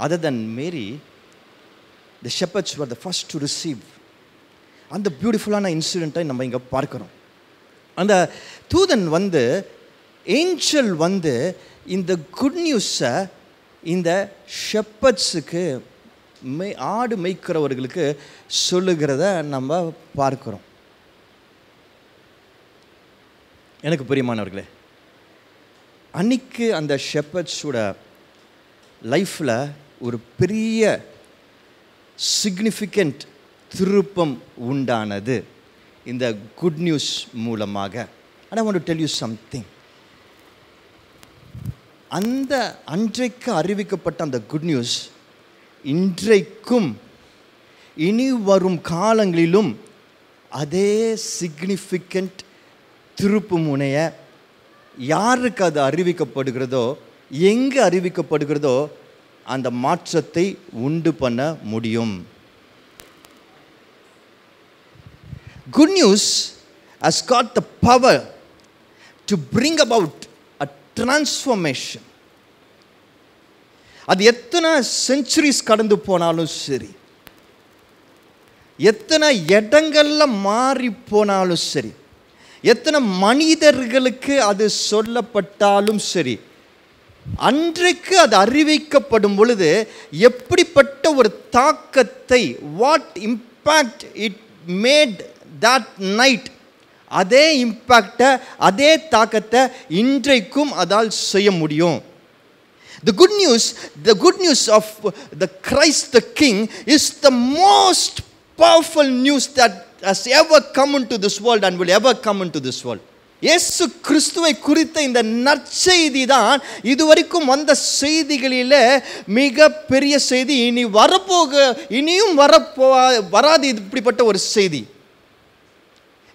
Other then Mary, the shepherds were the first to receive. அந்த பியூட்டிஃபுல்லான இன்சிடெண்ட்டை நம்ம இங்கே பார்க்குறோம். அந்த தூதன் வந்து, ஏஞ்சல் வந்து இந்த குட் நியூஸை இந்த ஷெப்பர்ட்ஸுக்கு ஆடு மேய்க்கிறவர்களுக்கு சொல்லுகிறத நம்ம பார்க்குறோம். எனக்கு பிரியமானவர்களே, அன்னைக்கு அந்த ஷெப்பர்ட்ஸோட லைஃப்பில் ஒரு பெரிய சிக்னிஃபிகண்ட் திருப்பம் உண்டானது இந்த குட் நியூஸ் மூலமாக. And I want to tell you something. அந்த அன்றைக்கு அறிவிக்கப்பட்ட அந்த குட் நியூஸ் இன்றைக்கும் இனி வரும் காலங்களிலும் அதே சிக்னிஃபிகண்ட் திருப்பு முனைய யாருக்கு அது அறிவிக்கப்படுகிறதோ, எங்கே அறிவிக்கப்படுகிறதோ அந்த மாற்றத்தை உண்டு பண்ண முடியும். Good news has got the power to bring about a transformation. அது எத்தனை செஞ்சுரிஸ் கடந்து போனாலும் சரி, எத்தனை இடங்கள்ல மாறி போனாலும் சரி, எத்தனை மனிதர்களுக்கு அது சொல்லப்பட்டாலும் சரி, அன்றைக்கு அது அறிவிக்கப்படும் பொழுது எப்படிப்பட்ட ஒரு தாக்கத்தை, what impact it made that night, அதே இம்பேக்டை, அதே தாக்கத்தை இன்றைக்கும் அதால் செய்ய முடியும். The good news of the Christ the King is the most powerful news that has ever come into this world and will ever come into this world. இயேசு கிறிஸ்துவை குறித்த இந்த நற்செய்தி தான் இதுவரைக்கும் வந்த செய்திகளிலே மிக பெரிய செய்தி. இனியும் வராது இப்படிப்பட்ட ஒரு செய்தி.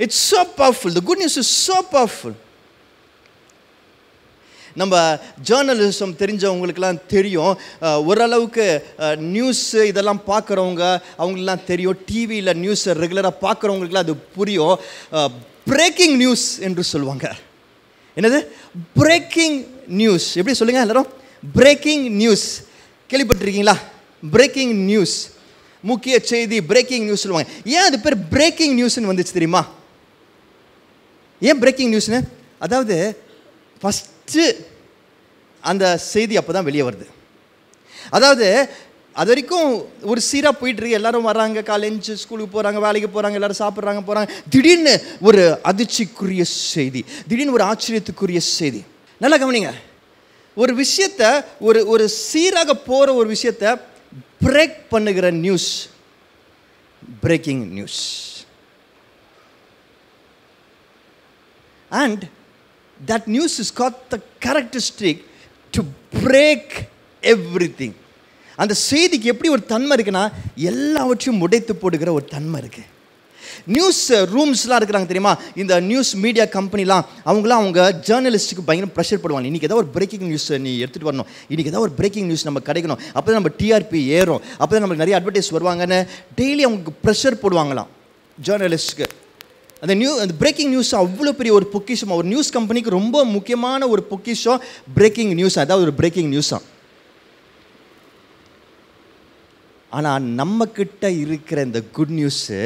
It's so powerful. The good news is so powerful. நம்ம ஜேர்னலிசம் தெரிஞ்சவங்களுக்கெல்லாம் தெரியும். ஓரளவுக்கு நியூஸ் இதெல்லாம் பார்க்குறவங்க அவங்களுக்குலாம் தெரியும். டிவியில் நியூஸை ரெகுலராக பார்க்குறவங்களுக்குலாம் அது புரியும். பிரேக்கிங் நியூஸ் என்று சொல்லுவாங்க. என்னது பிரேக்கிங் நியூஸ்? எப்படி சொல்லுங்க எல்லாரும்? பிரேக்கிங் நியூஸ் கேள்விப்பட்டிருக்கீங்களா? பிரேக்கிங் நியூஸ், முக்கிய செய்தி, பிரேக்கிங் நியூஸ் சொல்லுவாங்க. ஏன் அது பேர் பிரேக்கிங் நியூஸ்ன்னு வந்துச்சு தெரியுமா? ஏன் பிரேக்கிங் நியூஸ்னு? அதாவது ஃபஸ்ட்டு அந்த செய்தி அப்போ தான் வெளியே வருது. அதாவது அது வரைக்கும் ஒரு சீராக போயிட்டுருக்கு. எல்லோரும் வராங்க, காலேஜ் ஸ்கூலுக்கு போகிறாங்க, வேலைக்கு போகிறாங்க, எல்லோரும் சாப்பிட்றாங்க, போகிறாங்க. திடீர்னு ஒரு அதிர்ச்சிக்குரிய செய்தி, திடீர்னு ஒரு ஆச்சரியத்துக்குரிய செய்தி. நல்லா கவனிங்க. ஒரு விஷயத்தை, ஒரு சீராக போகிற ஒரு விஷயத்தை பிரேக் பண்ணுகிற news breaking news. And that news has got the characteristic to break everything. அந்த செய்திக்கு எப்படி ஒரு தன்மை இருக்குன்னா, எல்லாவற்றையும் உடைத்து போடுகிற ஒரு தன்மை இருக்கு. நியூஸ் ரூம்ஸ்லாம் இருக்கிறாங்க தெரியுமா? இந்த நியூஸ் மீடியா கம்பெனிலாம் அவங்க ஜேர்னலிஸ்ட்டுக்கு பயங்கர ப்ரெஷர் போடுவாங்க. இன்றைக்கி ஏதாவது ஒரு பிரேக்கிங் நியூஸ் நீ எடுத்துகிட்டு வரணும், இன்றைக்கி ஏதாவது ஒரு பிரேக்கிங் நியூஸ் நம்ம கிடைக்கணும், அப்போ தான் நம்ம டிஆர்பி ஏறும், அப்போ தான் நம்மளுக்கு நிறைய அட்வர்டைஸ் வருவாங்கன்னு டெய்லி அவங்களுக்கு ப்ரெஷர் போடுவாங்களாம். ஜேர்னலிஸ்ட்க்கு. அந்த பிரேக்கிங் நியூஸ் அவ்வளோ பெரிய ஒரு பொக்கிஷம். ஒரு நியூஸ் கம்பெனிக்கு ரொம்ப முக்கியமான ஒரு பொக்கிஷம் பிரேக்கிங் நியூஸ். அதாவது ஒரு பிரேக்கிங் நியூஸாக. ஆனால் நம்மக்கிட்ட இருக்கிற இந்த குட் நியூஸு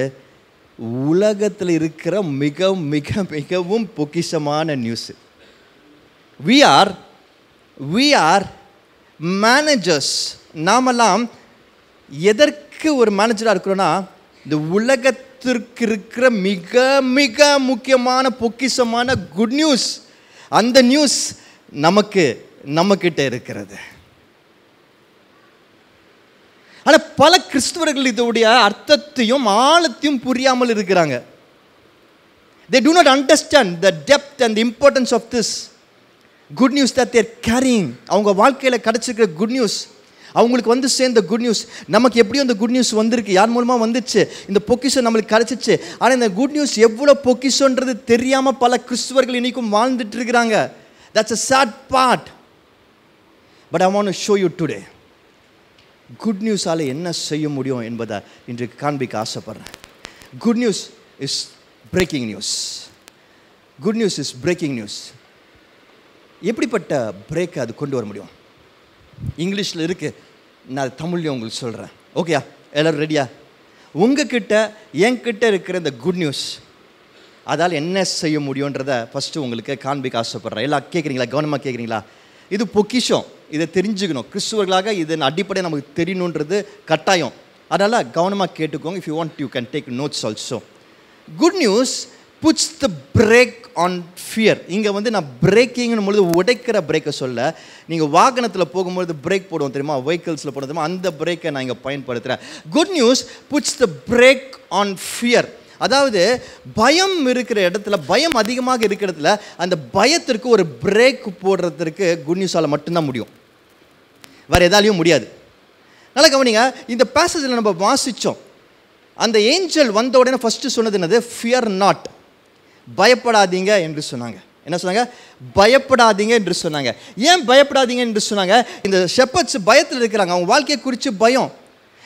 உலகத்தில் இருக்கிற மிக மிக மிகவும் பொக்கிஷமான நியூஸு. we are managers. நாமெல்லாம் எதற்கு ஒரு மேனேஜராக இருக்கிறோன்னா, இந்த உலகத்திற்கு இருக்கிற மிக மிக முக்கியமான பொக்கிஷமான குட் நியூஸ், அந்த நியூஸ் நம்மக்கிட்ட இருக்கிறது. ஆனால் பல கிறிஸ்தவர்கள் இதோடைய அர்த்தத்தையும் ஆழத்தையும் புரியாமல் இருக்கிறாங்க. they do not understand the depth and the importance of this good news that they are carrying. அவங்க வாழ்க்கையில் கிடைச்சிருக்கிற குட் நியூஸ், அவங்களுக்கு வந்து சேர்ந்த குட் நியூஸ். நமக்கு எப்படியும் அந்த குட் நியூஸ் வந்திருக்கு, யார் மூலமாக வந்துச்சு, இந்த பொக்கிஷம் நம்மளுக்கு கிடைச்சிச்சு. ஆனால் இந்த குட் நியூஸ் எவ்வளோ பொக்கிஷன்றது தெரியாமல் பல கிறிஸ்தவர்கள் இன்றைக்கும் வாழ்ந்துட்டு இருக்கிறாங்க. that's a sad part, but I want to show you today good நியூஸால் என்ன செய்ய முடியும் என்பதை இன்றைக்கு காண்பிக்க ஆசைப்படுறேன். Good news is breaking news. Good news is breaking news. எப்படிப்பட்ட பிரேக்கை அது கொண்டு வர முடியும்? இங்கிலீஷில் இருக்குது, நான் தமிழ்லையும் உங்களுக்கு சொல்கிறேன். ஓகேயா? எல்லோரும் ரெடியா? உங்ககிட்ட என்கிட்ட இருக்கிற இந்த குட் நியூஸ் அதால் என்ன செய்ய முடியுன்றதை ஃபஸ்ட்டு உங்களுக்கு காண்பிக்க ஆசைப்படுறேன். எல்லாம் கேட்குறீங்களா? கவனமாக கேட்குறீங்களா? இது பொக்கிஷம், இதை தெரிஞ்சுக்கணும். கிறிஸ்துவர்களாக இதன் அடிப்படை நமக்கு தெரியணுன்றது கட்டாயம். அதனால் கவனமாக கேட்டுக்கோங்க. If you want you can take notes also. Good news puts the brake on fear. இங்கே வந்து நான் பிரேக்கிங்னு பொழுது உடைக்கிற பிரேக்கை சொல்ல, நீங்கள் வாகனத்தில் போகும்பொழுது பிரேக் போடுவோம் தெரியுமா, வெஹிக்கிள்ஸில் போடுவோம் தெரியுமா, அந்த பிரேக்கை நான் இங்கே பயன்படுத்துகிறேன். Good news puts the brake on fear. அதாவது பயம் இருக்கிற இடத்துல, பயம் அதிகமாக இருக்கிற இடத்துல அந்த பயத்திற்கு ஒரு பிரேக் போடுறதுக்கு குட் நியூஸால் மட்டும்தான் முடியும், வேறு எதாலையும் முடியாது. நல்லா கவனிங்க, இந்த பேசேஜில் நம்ம வாசித்தோம். அந்த ஏஞ்சல் வந்த உடனே ஃபஸ்ட்டு சொன்னது என்னது? ஃபியர் நாட், பயப்படாதீங்க என்று சொன்னாங்க. என்ன சொன்னாங்க? பயப்படாதீங்க என்று சொன்னாங்க. ஏன் பயப்படாதீங்க என்று சொன்னாங்க? இந்த ஷெப்பர்ட்ஸ் பயத்தில் இருக்கிறாங்க. அவங்க வாழ்க்கையை குறித்து பயம்,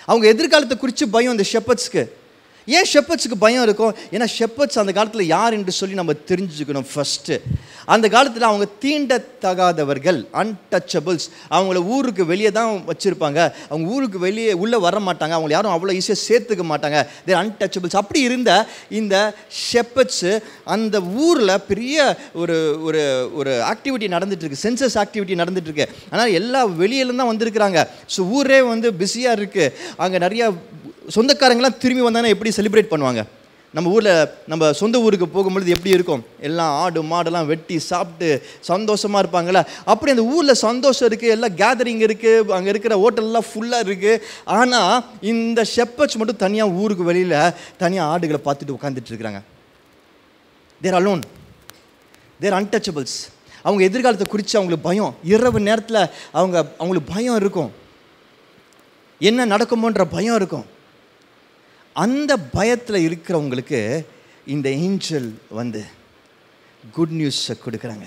அவங்க எதிர்காலத்தை குறித்து பயம் இந்த ஷெப்பர்ட்ஸ்க்கு. ஏன் ஷெப்பர்ட்ஸுக்கு பயம் இருக்கும்? ஏன்னா ஷெப்பர்ட்ஸ் அந்த காலத்தில் யார் என்று சொல்லி நம்ம தெரிஞ்சுக்கணும். ஃபஸ்ட்டு அந்த காலத்தில் அவங்க தீண்டத்தகாதவர்கள், அன்டச்சபிள்ஸ். அவங்கள ஊருக்கு வெளியே தான் வச்சுருப்பாங்க, அவங்க ஊருக்கு வெளியே உள்ளே வர மாட்டாங்க, அவங்கள யாரும் அவ்வளோ ஈஸியாக சேர்த்துக்க மாட்டாங்க, தேர் அன்டச்சபிள்ஸ். அப்படி இருந்த இந்த ஷெப்பர்ட்ஸு அந்த ஊரில் பெரிய ஒரு ஒரு ஒரு ஆக்டிவிட்டி நடந்துகிட்ருக்கு, சென்சஸ் ஆக்டிவிட்டி நடந்துகிட்ருக்கு. ஆனால் எல்லா வெளியிலேருந்து தான் வந்திருக்கிறாங்க. ஸோ ஊரே வந்து பிஸியாக இருக்குது. அங்கே நிறையா சொந்தக்காரங்களாம் திரும்பி வந்தாங்கன்னா எப்படி செலிப்ரேட் பண்ணுவாங்க? நம்ம ஊரில் நம்ம சொந்த ஊருக்கு போகும்பொழுது எப்படி இருக்கும்? எல்லாம் ஆடு மாடெல்லாம் வெட்டி சாப்பிட்டு சந்தோஷமாக இருப்பாங்களே, அப்படி அந்த ஊரில் சந்தோஷம் இருக்குது, எல்லாம் கேதரிங் இருக்குது, அங்கே இருக்கிற ஹோட்டல்லாம் ஃபுல்லாக இருக்குது. ஆனால் இந்த ஷெப்பர்ட்ஸ் மட்டும் தனியாக ஊருக்கு வெளியில் தனியாக ஆடுகளை பார்த்துட்டு உட்காந்துட்டு இருக்கிறாங்க. தேர் அலோன், தேர் அன்டச்சபிள்ஸ். அவங்க எதிர்காலத்தை குறித்து அவங்களுக்கு பயம். இரவு நேரத்தில் அவங்களுக்கு பயம் இருக்கும், என்ன நடக்குமோன்ற பயம் இருக்கும். அந்த பயத்தில் இருக்கிறவங்களுக்கு இந்த ஏஞ்சல் வந்து குட் நியூஸை கொடுக்குறாங்க.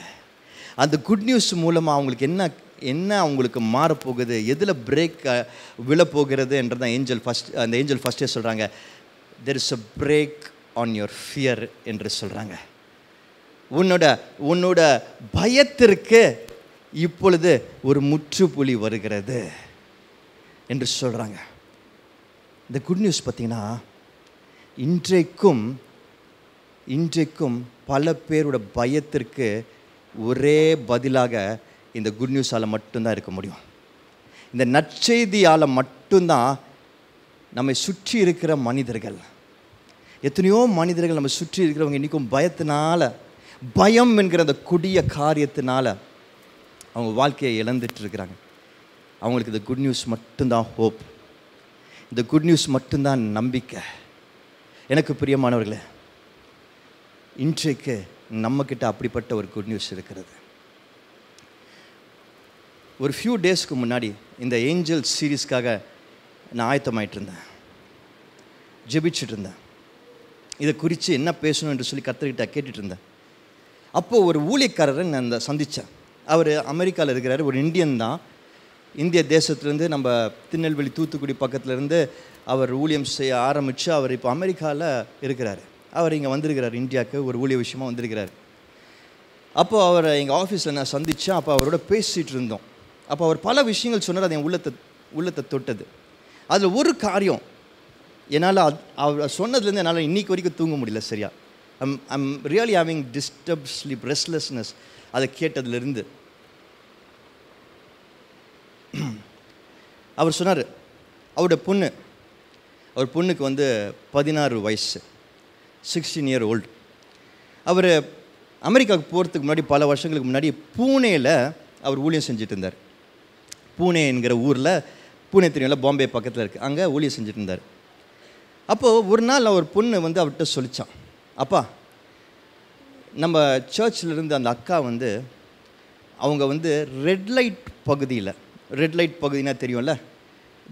அந்த குட் நியூஸ் மூலமாக அவங்களுக்கு என்ன அவங்களுக்கு மாறப்போகுது, எதில் பிரேக் விழப்போகிறது என்றதான் அந்த ஏஞ்சல் ஃபஸ்ட்டே சொல்கிறாங்க. There is a break on your fear என்று சொல்கிறாங்க. உன்னோட பயத்திற்கு இப்பொழுது ஒரு முற்றுப்புள்ளி வருகிறது என்று சொல்கிறாங்க. இந்த குட் நியூஸ் பார்த்திங்கன்னா இன்றைக்கும் பல பேரோட பயத்திற்கு ஒரே பதிலாக இந்த குட் நியூஸால் மட்டும்தான் இருக்க முடியும். இந்த நற்செய்தியால் மட்டும்தான் நம்மை சுற்றி இருக்கிற மனிதர்கள், எத்தனையோ மனிதர்கள் நம்ம சுற்றி இருக்கிறவங்க இன்றைக்கும் பயம் என்கிற அந்த கொடிய காரியத்தினால அவங்க வாழ்க்கையை இழந்துட்டு இருக்கிறாங்க. அவங்களுக்கு இந்த குட் நியூஸ் மட்டும்தான் ஹோப், இந்த குட் நியூஸ் மட்டும்தான் நம்பிக்கை. எனக்கு பிரியமானவர்களே, இன்றைக்கு நம்மக்கிட்ட அப்படிப்பட்ட ஒரு குட் நியூஸ் இருக்கிறது. ஒரு ஃபியூ டேஸ்க்கு முன்னாடி இந்த ஏஞ்சல் சீரீஸ்க்காக நான் ஆயத்தமாயிட்டு இருந்தேன், ஜெபிச்சுட்டு இருந்தேன். இதை குறித்து என்ன பேசணும் என்று சொல்லி கர்த்தர்கிட்ட கேட்டுட்டு இருந்தேன். அப்போது ஒரு ஊழியக்காரரை நான் சந்தித்தேன். அவர் அமெரிக்காவில் இருக்கிறார், ஒரு இந்தியன் தான். இந்திய தேசத்துலேருந்து நம்ம திருநெல்வேலி தூத்துக்குடி பக்கத்துலேருந்து அவர் ஊழியம் செய்ய ஆரம்பித்து அவர் இப்போ அமெரிக்காவில் இருக்கிறார். அவர் இங்கே வந்திருக்கிறார், இந்தியாவுக்கு ஒரு ஊழிய விஷயமாக வந்திருக்கிறார். அப்போது அவரை எங்கள் ஆஃபீஸில் நான் சந்தித்தேன். அப்போ அவரோட பேசிகிட்டு இருந்தோம். அப்போ அவர் பல விஷயங்கள் சொன்னார், அது என் உள்ளத்தை தொட்டது. அதில் ஒரு காரியம் என்னால் அவர் சொன்னதுலேருந்து என்னால் இன்றைக்கி வரைக்கும் தூங்க முடியல சரியா. I'm really having disturb sleep, restlessness. அதை கேட்டதுலேருந்து அவர் சொன்னார், அவர் பொண்ணுக்கு வந்து 16 வயசு, 16 year old. அவர் அமெரிக்காவுக்கு போகிறதுக்கு முன்னாடி பல வருஷங்களுக்கு முன்னாடி பூனேயில் அவர் ஊழியம் செஞ்சுட்டு இருந்தார். பூனே என்கிற ஊரில், பூனே தெரியும்ல, பாம்பே பக்கத்தில் இருக்குது, அங்கே ஊழியம் செஞ்சுட்டு இருந்தார். அப்போது ஒரு நாள் அவர் பொண்ணு வந்து அவர்கிட்ட சொல்லிச்சான், அப்பா நம்ம சர்ச்சில் அந்த அக்கா வந்து அவங்க வந்து ரெட் லைட் பகுதினா தெரியும்ல,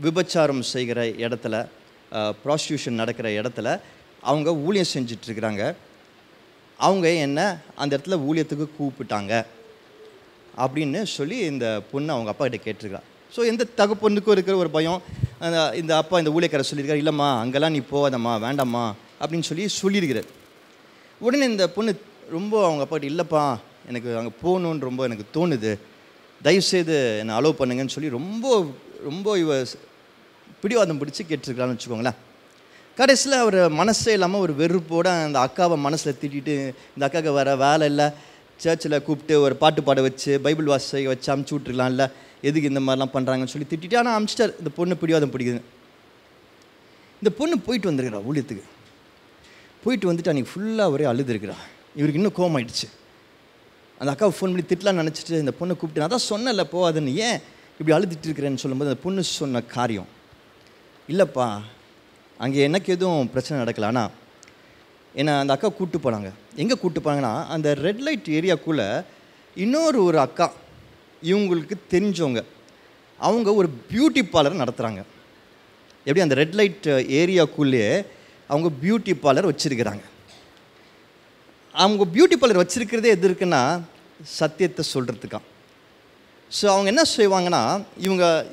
விபச்சாரம் செய்கிற இடத்துல, ப்ராஸ்டியூஷன் நடக்கிற இடத்துல அவங்க ஊழியம் செஞ்சிட்ருக்கிறாங்க. அவங்க என்ன அந்த இடத்துல ஊழியத்துக்கு கூப்பிட்டாங்க அப்படின்னு சொல்லி இந்த பொண்ணு அவங்க அப்பா கிட்ட கேட்டிருக்கா. ஸோ எந்த தகப்பொண்ணுக்கும் இருக்கிற ஒரு பயம். இந்த அப்பா இந்த ஊழியக்காரர் சொல்லியிருக்காரு, இல்லைம்மா அங்கெல்லாம் நீ போகாதம்மா, வேண்டாம்மா அப்படின்னு சொல்லியிருக்கிறார். உடனே இந்த பொண்ணு ரொம்ப அவங்க அப்பாக்கிட்ட, இல்லைப்பா எனக்கு அங்கே போகணுன்னு ரொம்ப எனக்கு தோணுது, தயவுசெய்து என்னை அலோவ் பண்ணுங்கன்னு சொல்லி ரொம்ப இவ பிடிவாதம் பிடிச்சி கேட்டிருக்கலான்னு வச்சுக்கோங்களேன். கடைசியில் அவர் மனசே இல்லாமல் ஒரு வெறுப்போடு அந்த அக்காவை மனசில் திட்டிட்டு, இந்த அக்காவுக்கு வர வேலை இல்லை, சர்ச்சில் கூப்பிட்டு ஒரு பாட்டு பாட வச்சு பைபிள் வாசிக்க வச்சு அமுச்சு விட்ருக்கலாம்ல, எதுக்கு இந்த மாதிரிலாம் பண்ணுறாங்கன்னு சொல்லி திட்டிட்டு, ஆனால் அமுச்சிட்டார். இந்த பொண்ணு பிடிவாதம் பிடிக்குது. இந்த பொண்ணு போயிட்டு வந்துருக்கிறா, ஊழியத்துக்கு போயிட்டு வந்துட்டு அன்றைக்கி ஃபுல்லாக ஒரே அழுதுருக்கிறா. இவருக்கு இன்னும் கோவம் ஆயிடுச்சு. அந்த அக்காவை ஃபோன் பண்ணி திட்டலான்னு நினச்சிட்டு இந்த பொண்ணை கூப்பிட்டு, நான் தான் சொன்னல போகாதுன்னு, ஏன் இப்படி அழுதுட்டு இருக்கிறேன்னு சொல்லும்போது அந்த பொண்ணு சொன்ன காரியம், இல்லைப்பா அங்கே எனக்கு எதுவும் பிரச்சனை நடக்கல, ஆனால் என்னை அந்த அக்கா கூப்பிட்டு போனாங்க. எங்கே கூப்பிட்டு போனாங்கன்னா, அந்த ரெட் லைட் ஏரியாக்குள்ளே ஒரு அக்கா, இவங்களுக்கு தெரிஞ்சவங்க, அவங்க ஒரு பியூட்டி பார்லர் நடத்துகிறாங்க. எப்படி அந்த ரெட் லைட் ஏரியாக்குள்ளேயே அவங்க பியூட்டி பார்லர் வச்சுருக்கிறாங்க. அவங்க பியூட்டி பார்லர் வச்சுருக்கிறதே எது இருக்குன்னா சத்தியத்தை சொல்கிறதுக்காக. ஸோ அவங்க என்ன செய்வாங்கன்னா,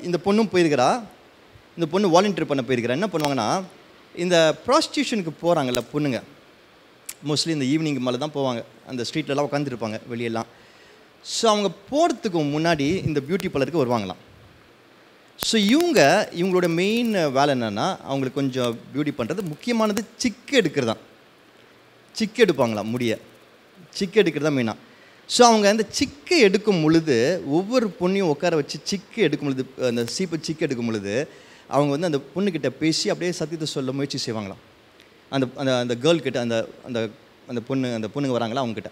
இந்த பொண்ணும் போயிருக்கிறா, இந்த பொண்ணு வாலண்டியர் பண்ண போயிருக்கிறா. என்ன பண்ணுவாங்கன்னா, இந்த ப்ராஸ்டியூஷனுக்கு போகிறாங்கல்ல பொண்ணுங்க, மோஸ்ட்லி இந்த ஈவினிங் மேலே தான் போவாங்க, அந்த ஸ்ட்ரீட்லலாம் உட்காந்துருப்பாங்க வெளியெல்லாம். ஸோ அவங்க போகிறதுக்கு முன்னாடி இந்த பியூட்டி பார்லருக்கு வருவாங்களாம். ஸோ இவங்களோட மெயின் வேலை என்னென்னா, அவங்களுக்கு கொஞ்சம் பியூட்டி பண்ணுறது, முக்கியமானது சிக்கு எடுக்கிறது தான். சிக்கு எடுப்பாங்களாம், சிக்கு எடுக்கிறது தான் மெயினாக. ஸோ அவங்க அந்த சிக்கு எடுக்கும் பொழுது, ஒவ்வொரு பொண்ணையும் உட்கார வச்சு சிக்கு எடுக்கும் பொழுது, அந்த சீப்பை சிக்கு எடுக்கும் பொழுது அவங்க வந்து அந்த பொண்ணுக்கிட்ட பேசி அப்படியே சத்தியத்தை சொல்ல முயற்சி செய்வாங்களாம். அந்த அந்த அந்த கேர்ள்கிட்ட, அந்த அந்த அந்த பொண்ணுங்க வராங்களா அவங்கக்கிட்ட.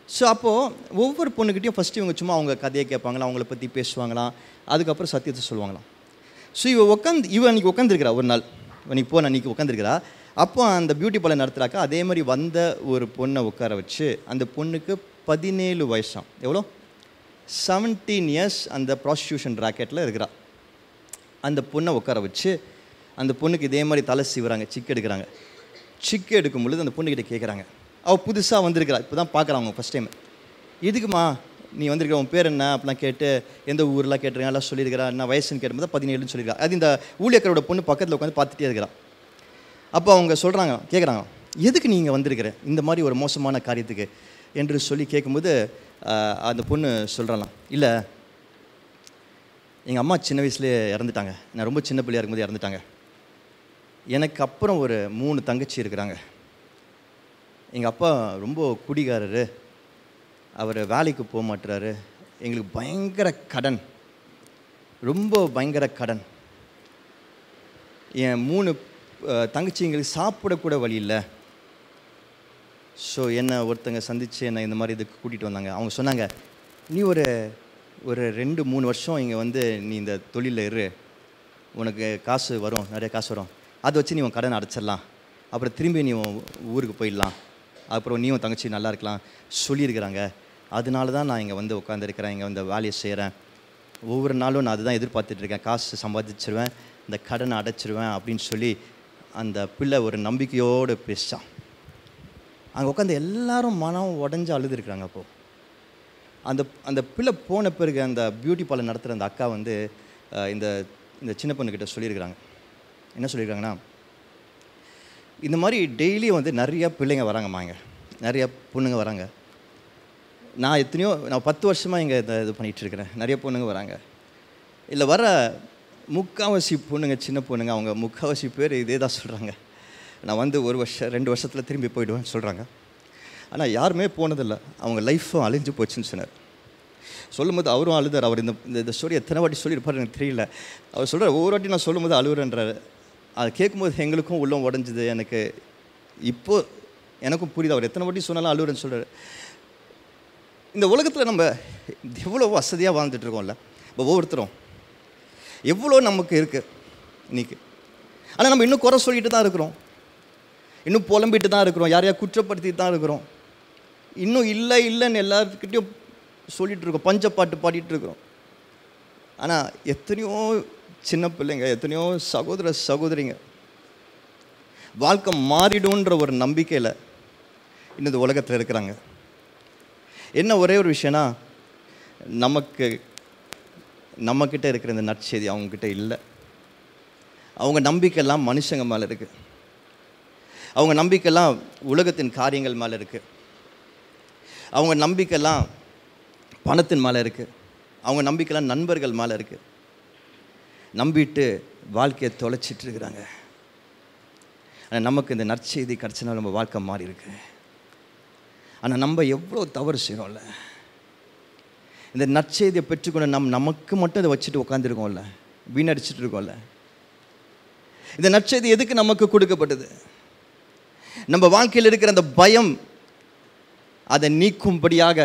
ஸோ அப்போது ஒவ்வொரு பொண்ணுக்கிட்டையும் ஃபஸ்ட்டு இவங்க சும்மா அவங்க கதையை கேட்பாங்களாம், அவங்கள பற்றி பேசுவாங்களாம், அதுக்கப்புறம் சத்தியத்தை சொல்லுவாங்களாம். ஸோ இவ அன்றைக்கி உட்காந்துருக்கிறா, ஒரு நாள் அன்றைக்கி உட்காந்துருக்கிறா. அப்போ அந்த பியூட்டி பார்லர் நடத்துகிறாக்கா, அதே மாதிரி வந்த ஒரு பொண்ணை உட்கார வச்சு, அந்த பொண்ணுக்கு 17 வயசாம், எவ்வளோ 17 years அந்த ப்ராஸ்டியூஷன் ராக்கெட்டில் இருக்கிறா. அந்த பொண்ணை உட்கார வச்சு அந்த பொண்ணுக்கு இதே மாதிரி தலை சீவுறாங்க, சிக்கு எடுக்கிறாங்க. சிக்கு எடுக்கும் பொழுது அந்த பொண்ணுக்கிட்ட கேட்குறாங்க, அவள் புதுசாக வந்திருக்கிறா, இப்போ தான் பார்க்குறாங்க ஃபஸ்ட் டைம், எதுக்குமா நீ வந்திருக்கிற, உன் பேர் என்ன அப்படிலாம் கேட்டு, எந்த ஊரெலாம் கேட்டுருங்க, எல்லாம் சொல்லியிருக்கிறா, என்ன வயசுன்னு கேட்டும்போது 17ன்னு சொல்லியிருக்கா. அது இந்த ஊழியக்காரோட பொண்ணு பக்கத்தில் உட்காந்து பார்த்துட்டே இருக்கிறா. அப்போ அவங்க கேட்குறாங்க, எதுக்கு நீங்கள் வந்திருக்கிற இந்த மாதிரி ஒரு மோசமான காரியத்துக்கு என்று சொல்லி கேட்கும்போது, அந்த பொண்ணு சொல்கிறாலாம், இல்லை எங்கள் அம்மா சின்ன வயசுலேயே இறந்துட்டாங்க, நான் ரொம்ப சின்ன பிள்ளையாக இருக்கும்போது இறந்துட்டாங்க. எனக்கு அப்புறம் ஒரு 3 தங்கச்சி இருக்கிறாங்க. எங்கள் அப்பா ரொம்ப குடிகாரரு, அவர் வேலைக்கு போக மாட்டுறாரு, எங்களுக்கு பயங்கர கடன், ரொம்ப பயங்கர கடன். என் 3 தங்கச்சி எங்களுக்கு சாப்பிடக்கூட வழி இல்லை. ஸோ என்னை ஒருத்தங்க சந்தித்து என்னை இந்த மாதிரி இதுக்கு கூட்டிகிட்டு வந்தாங்க. அவங்க சொன்னாங்க, நீ ஒரு 2-3 வருஷம் இங்கே வந்து நீ இந்த தொழிலில் இரு, உனக்கு காசு வரும், நிறைய காசு வரும், அதை வச்சு நீ உன் கடனை அடைச்சிடலாம், அப்புறம் திரும்பி நீ ஊருக்கு போயிடலாம், அப்புறம் நீ உன் தங்கச்சி நல்லா இருக்கலாம் சொல்லியிருக்கிறாங்க. அதனால தான் நான் இங்கே வந்து உட்காந்துருக்கிறேன், இங்கே வந்து வேலையை செய்கிறேன், ஒவ்வொரு நாளும் நான் அதுதான் எதிர்பார்த்துட்ருக்கேன், காசு சம்பாதிச்சிருவேன், இந்த கடனை அடைச்சிருவேன் அப்படின்னு சொல்லி அந்த பிள்ளை ஒரு நம்பிக்கையோடு பேசிட்டான். அங்கே உட்காந்து எல்லாரும் மனம் உடஞ்சி அழுதுருக்குறாங்க. அப்போது அந்த பிள்ளை போன பிறகு அந்த பியூட்டி பார்லர் நடத்துகிற அந்த அக்கா வந்து இந்த சின்ன பொண்ணுக்கிட்ட சொல்லியிருக்கிறாங்க, என்ன சொல்லியிருக்காங்கன்னா, இந்த மாதிரி டெய்லி வந்து நிறையா பிள்ளைங்க வராங்கம்மா, இங்கே நிறையா பொண்ணுங்க வராங்க. நான் 10 வருஷமாக இங்கே இது பண்ணிகிட்ருக்கிறேன். நிறைய பொண்ணுங்க வராங்க. இல்லை வர முக்கால்வாசி பொண்ணுங்க, சின்ன பொண்ணுங்க, அவங்க முக்கால்வாசி பேர் இதே தான் சொல்கிறாங்க. நான் வந்து 1 வருஷம் 2 வருஷத்தில் திரும்பி போயிடுவேன்னு சொல்கிறாங்க. ஆனால் யாருமே போனதில்லை. அவங்க லைஃப்பும் அழிஞ்சு போச்சுன்னு சொன்னார். சொல்லும்போது அவரும் அழுதார். அவர் இந்த ஸ்டோரி எத்தனை வாட்டி சொல்லியிருப்பார் எனக்கு தெரியல. அவர் சொல்கிறார், ஒவ்வொரு வாட்டி நான் சொல்லும்போது அழுகுறேன்றார். அதை கேட்கும்போது எங்களுக்கும் உள்ளம் உடஞ்சிது. இப்போது எனக்கும் புரியுது. அவர் எத்தனை வாட்டி சொன்னாலும் அழுகுறேன்னு சொல்கிறார். இந்த உலகத்தில் நம்ம எவ்வளோ வசதியாக வாழ்ந்துட்டுருக்கோம்ல, இப்போ ஒவ்வொருத்தரும் எவ்வளோ நமக்கு இருக்குது இன்றைக்கி. ஆனால் நம்ம இன்னும் குறை சொல்லிட்டு தான் இருக்கிறோம், இன்னும் புலம்பிட்டு தான் இருக்கிறோம், யாரையா குற்றப்படுத்திட்டு தான் இருக்கிறோம், இன்னும் இல்லைன்னு எல்லாருக்கிட்டையும் சொல்லிகிட்டு இருக்கோம், பஞ்சப்பாட்டு பாடிட்டு இருக்கிறோம். ஆனால் எத்தனையோ சின்ன பிள்ளைங்க, எத்தனையோ சகோதர சகோதரிங்க வாழ்க்கை மாறிடுன்ற ஒரு நம்பிக்கையில் இன்னும் இந்த உலகத்தில் இருக்கிறாங்க. என்ன ஒரே ஒரு விஷயம்னா, நம்மக்கிட்ட இருக்கிற இந்த நற்செய்தி அவங்கக்கிட்ட இல்லை. அவங்க நம்பிக்கையெல்லாம் மனுஷங்க மேலே இருக்குது. அவங்க நம்பிக்கையெல்லாம் உலகத்தின் காரியங்கள் மேலே இருக்குது. அவங்க நம்பிக்கையெல்லாம் பணத்தின் மேலே இருக்குது. அவங்க நம்பிக்கையெல்லாம் நண்பர்கள் மேலே இருக்குது. நம்பிட்டு வாழ்க்கையை தொலைச்சிட்ருக்குறாங்க. ஆனால் நமக்கு இந்த நற்செய்தி கிடச்சினா நம்ம வாழ்க்கை மாறி இருக்கு. ஆனால் நம்ம எவ்வளோ தவறு செய்கிறோம்ல. இந்த நற்செய்தியை பெற்றுக்கொண்டு நமக்கு மட்டும் அதை வச்சுட்டு உட்காந்துருக்கோம்ல, வீணடிச்சிட்டு இருக்கோம்ல. இந்த நற்செய்தி எதுக்கு நமக்கு கொடுக்கப்பட்டது? நம்ம வாழ்க்கையில் இருக்கிற அந்த பயம் அதை நீக்கும்படியாக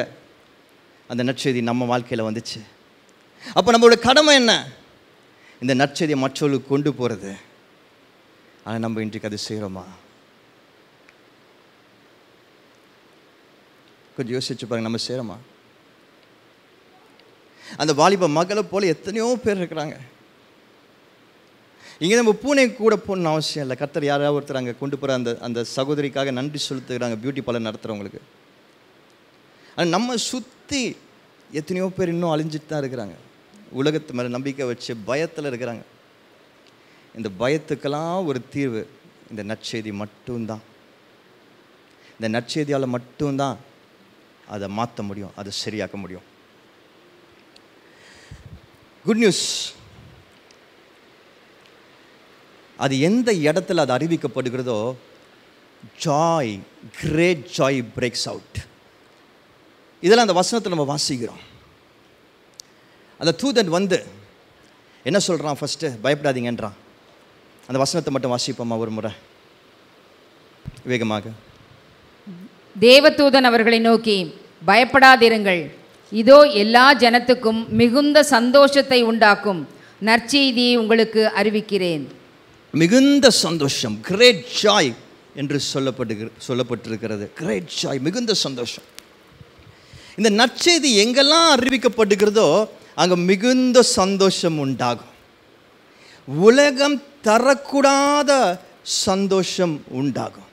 அந்த நற்செய்தி நம்ம வாழ்க்கையில் வந்துச்சு. அப்போ நம்மளோட கடமை என்ன? இந்த நற்செய்தியை மற்றவர்களுக்கு கொண்டு போகிறது. ஆனால் நம்ம இன்றைக்கு அது செய்கிறோமா? கொஞ்சம் யோசிச்சு பாருங்க, நம்ம செய்கிறோமா? அந்த வாலிப மகளை போல எத்தனையோ பேர் இருக்கிறாங்க. இங்கே நம்ம பூனை கூட போகணுன்னு அவசியம் இல்லை. கர்த்தர் யாராவது ஒருத்தர் அங்கே கொண்டு போகிற அந்த சகோதரிக்காக நன்றி செலுத்துகிறாங்க, பியூட்டி பார்லர் நடத்துகிறவங்களுக்கு. ஆனால் நம்ம சுற்றி எத்தனையோ பேர் இன்னும் அழிஞ்சிட்டு தான் இருக்கிறாங்க. உலகத்து மேலே நம்பிக்கை வச்சு பயத்தில் இருக்கிறாங்க. இந்த பயத்துக்கெல்லாம் ஒரு தீர்வு இந்த நற்செய்தி மட்டும்தான். இந்த நற்செய்தியால் மட்டும்தான் அதை மாற்ற முடியும், அதை சரியாக்க முடியும். Good news. அது எந்த இடத்துல அது அறிவிக்கப்படுகிறதோ, joy, great joy breaks out. இதெல்லாம் அந்த வசனத்தில் நம்ம வாசிக்கிறோம். அந்த தூதன் வந்து என்ன சொல்கிறான்? ஃபஸ்ட்டு பயப்படாதீங்கன்றான். அந்த வசனத்தை மட்டும் வாசிப்போமா ஒரு முறை வேகமாக? தேவதூதன் அவர்களை நோக்கி, பயப்படாதிருங்கள், இதோ எல்லா ஜனத்துக்கும் மிகுந்த சந்தோஷத்தை உண்டாக்கும் நற்செய்தியை உங்களுக்கு அறிவிக்கிறேன். மிகுந்த சந்தோஷம், கிரேட் ஜாய் என்று சொல்லப்பட்டிருக்கிறது. கிரேட் ஜாய், மிகுந்த சந்தோஷம். இந்த நற்செய்தி எங்கெல்லாம் அறிவிக்கப்படுகிறதோ அங்கே மிகுந்த சந்தோஷம் உண்டாகும். உலகம் தரக்கூடாத சந்தோஷம் உண்டாகும்.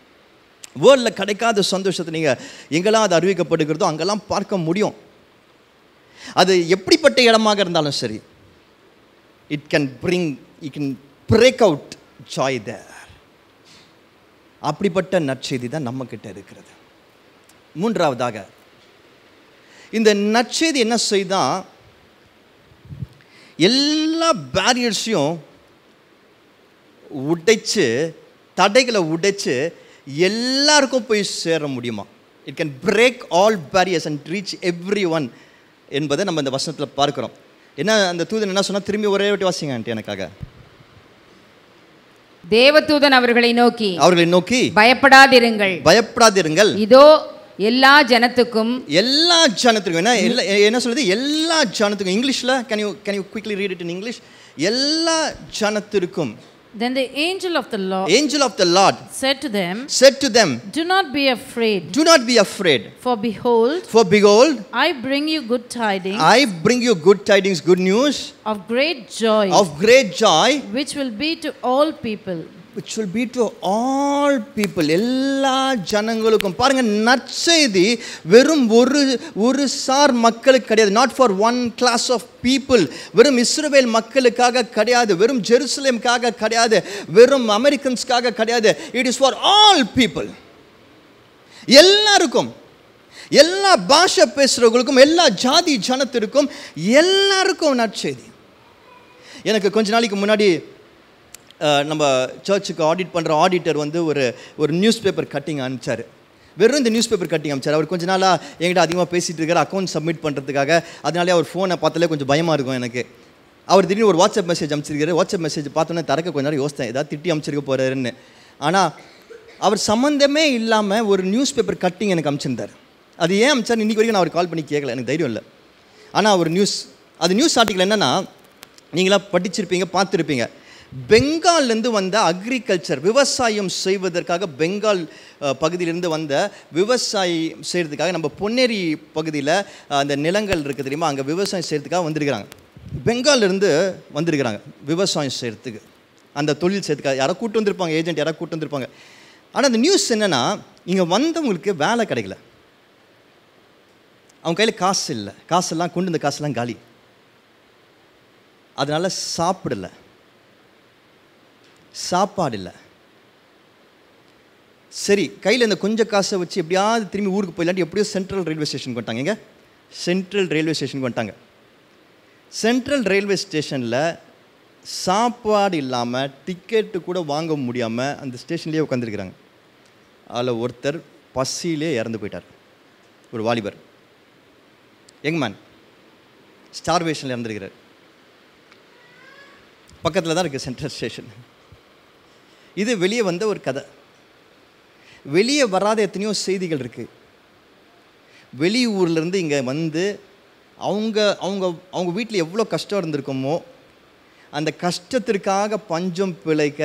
வேர்ல்டில் கிடைக்காத சந்தோஷத்தை நீங்கள் எங்கெல்லாம் அது அறிவிக்கப்படுகிறதோ அங்கெல்லாம் பார்க்க முடியும். அது எப்படிப்பட்ட இடமாக இருந்தாலும் சரி, it can break out joy there. அப்படிப்பட்ட நற்செய்தி தான் நம்மக்கிட்ட இருக்கிறது. மூன்றாவதாக, இந்த நற்செய்தி என்ன செய்தால் எல்லா பேரியர்ஸையும் உடைச்சு, தடைகளை உடைச்சு எல்லாருக்கும் போய் சேர முடியுமா? It can break all barriers and reach every one என்பதை நம்ம இந்த வசனத்தில் பார்க்கிறோம். என்ன அந்த தூதன் என்ன சொன்னால், திரும்பி ஒரே வாட்டி வாசிங்க ஆண்டி எனக்காக. தேவதூதன் அவர்களை நோக்கி பயப்படாதிருங்கள், இதோ எல்லா ஜனத்துக்கும் என்ன சொல்லுது? எல்லா ஜனத்துக்கும். இங்கிலீஷ்ல can you quickly read it in English? எல்லா ஜனத்திற்கும். Then the angel of the Lord said to them, do not be afraid, for behold, I bring you good tidings, good news of great joy, which will be to all people. which will be to all people, எல்லா ஜனங்களுக்கும். பாருங்க, நற்செய்தி வெறும் ஒரு sir மக்களுக்கு கிடையாது. not for one class of people. வெறும் இஸ்ரவேல் மக்களுக்காக கிடையாது, வெறும் ஜெருசலேமுக்காக கிடையாது, வெறும் அமெரிக்கன்ஸ்க்காக கிடையாது. it is for all people. எல்லாருக்கும், எல்லா பாஷை பேசுறவங்களுக்கும், எல்லா ஜாதி ஜனத்திற்கும், எல்லாருக்கும் நற்செய்தி. எனக்கு கொஞ்ச நாளைக்கு முன்னாடி நம்ம சர்ச்சுக்கு ஆடிட் பண்ணுற ஆடிட்டர் வந்து ஒரு நியூஸ் பேப்பர் கட்டிங் அனுப்பிச்சார். வெறும் இந்த நியூஸ் பேப்பர் கட்டிங் அனுப்பிச்சார். அவர் கொஞ்ச நாளாக என்கிட்ட அதிகமாக பேசிகிட்டு இருக்கார் அக்கௌண்ட் சப்மிட் பண்ணுறதுக்காக. அதனாலே அவர் ஃபோனை பார்த்தாலே கொஞ்சம் பயமாக இருக்கும் எனக்கு. அவர் திடீர்னு ஒரு வாட்ஸ்அப் மெசேஜ் அனுப்பிச்சிருக்காரு. வாட்ஸ்அப் மெசேஜ் பார்த்தோன்னே தரக்க கொஞ்ச நேரம் யோசித்தேன், ஏதாவது திட்டி அனுப்பிச்சிருக்க போகிறாருன்னு. ஆனால் அவர் சம்மந்தமே இல்லாமல் ஒரு நியூஸ் பேப்பர் கட்டிங் எனக்கு அனுப்பிச்சிருந்தார். அது ஏன் அனுப்பிச்சார் இன்றைக்கி வரைக்கும் நான் அவர் கால் பண்ணி கேட்கல, எனக்கு தைரியம் இல்லை. ஆனால் ஒரு நியூஸ் ஆர்டிக்கல் என்னென்னா, நீங்களாம் படிச்சிருப்பீங்க, பார்த்துருப்பீங்க. பெங்கால்லேருந்து வந்த அக்ரிகல்ச்சர், விவசாயம் செய்வதற்காக பெங்கால் பகுதியிலேருந்து வந்த விவசாயம் செய்கிறதுக்காக நம்ம பொன்னேரி பகுதியில் அந்த நிலங்கள் இருக்குது தெரியுமா, அங்கே விவசாயம் செய்கிறதுக்காக வந்திருக்கிறாங்க. பெங்கால்லேருந்து வந்திருக்கிறாங்க விவசாயம் செய்கிறதுக்கு, அந்த தொழில் செய்கிறதுக்காக. யாரோ கூட்டு வந்திருப்பாங்க, ஏஜென்ட் யாராவது கூட்டு வந்திருப்பாங்க. ஆனால் அந்த நியூஸ் என்னென்னா, இங்கே வந்தவங்களுக்கு வேலை கிடைக்கல, அவங்க கையில் காசு இல்லை, காசெல்லாம் கொண்டு வந்த காசெல்லாம் காலி, அதனால் சாப்பாடு இல்லை. சரி, கையில் இந்த கொஞ்சம் காசை வச்சு எப்படியாவது திரும்பி ஊருக்கு போயிடலாட்டி எப்படியோ சென்ட்ரல் ரயில்வே ஸ்டேஷனுக்கு வந்துட்டாங்க. எங்கே? சென்ட்ரல் ரயில்வே ஸ்டேஷனுக்கு வந்துட்டாங்க. சென்ட்ரல் ரயில்வே ஸ்டேஷனில் சாப்பாடு இல்லாமல் டிக்கெட்டு கூட வாங்க முடியாமல் அந்த ஸ்டேஷன்லேயே உட்காந்துருக்குறாங்க. அதில் ஒருத்தர் பசியிலே இறந்து போயிட்டார். ஒரு வாலிபர், யங்மேன், ஸ்டார்வேஷனில் இறந்துருக்கிறார். பக்கத்தில் தான் இருக்குது சென்ட்ரல் ஸ்டேஷன். இது வெளியே வந்த ஒரு கதை. வெளியே வராத எத்தனையோ செய்திகள் இருக்குது. வெளியூர்லேருந்து இங்கே வந்து அவங்க வீட்டில் எவ்வளோ கஷ்டம் இருந்திருக்குமோ, அந்த கஷ்டத்திற்காக பஞ்சம் பிழைக்க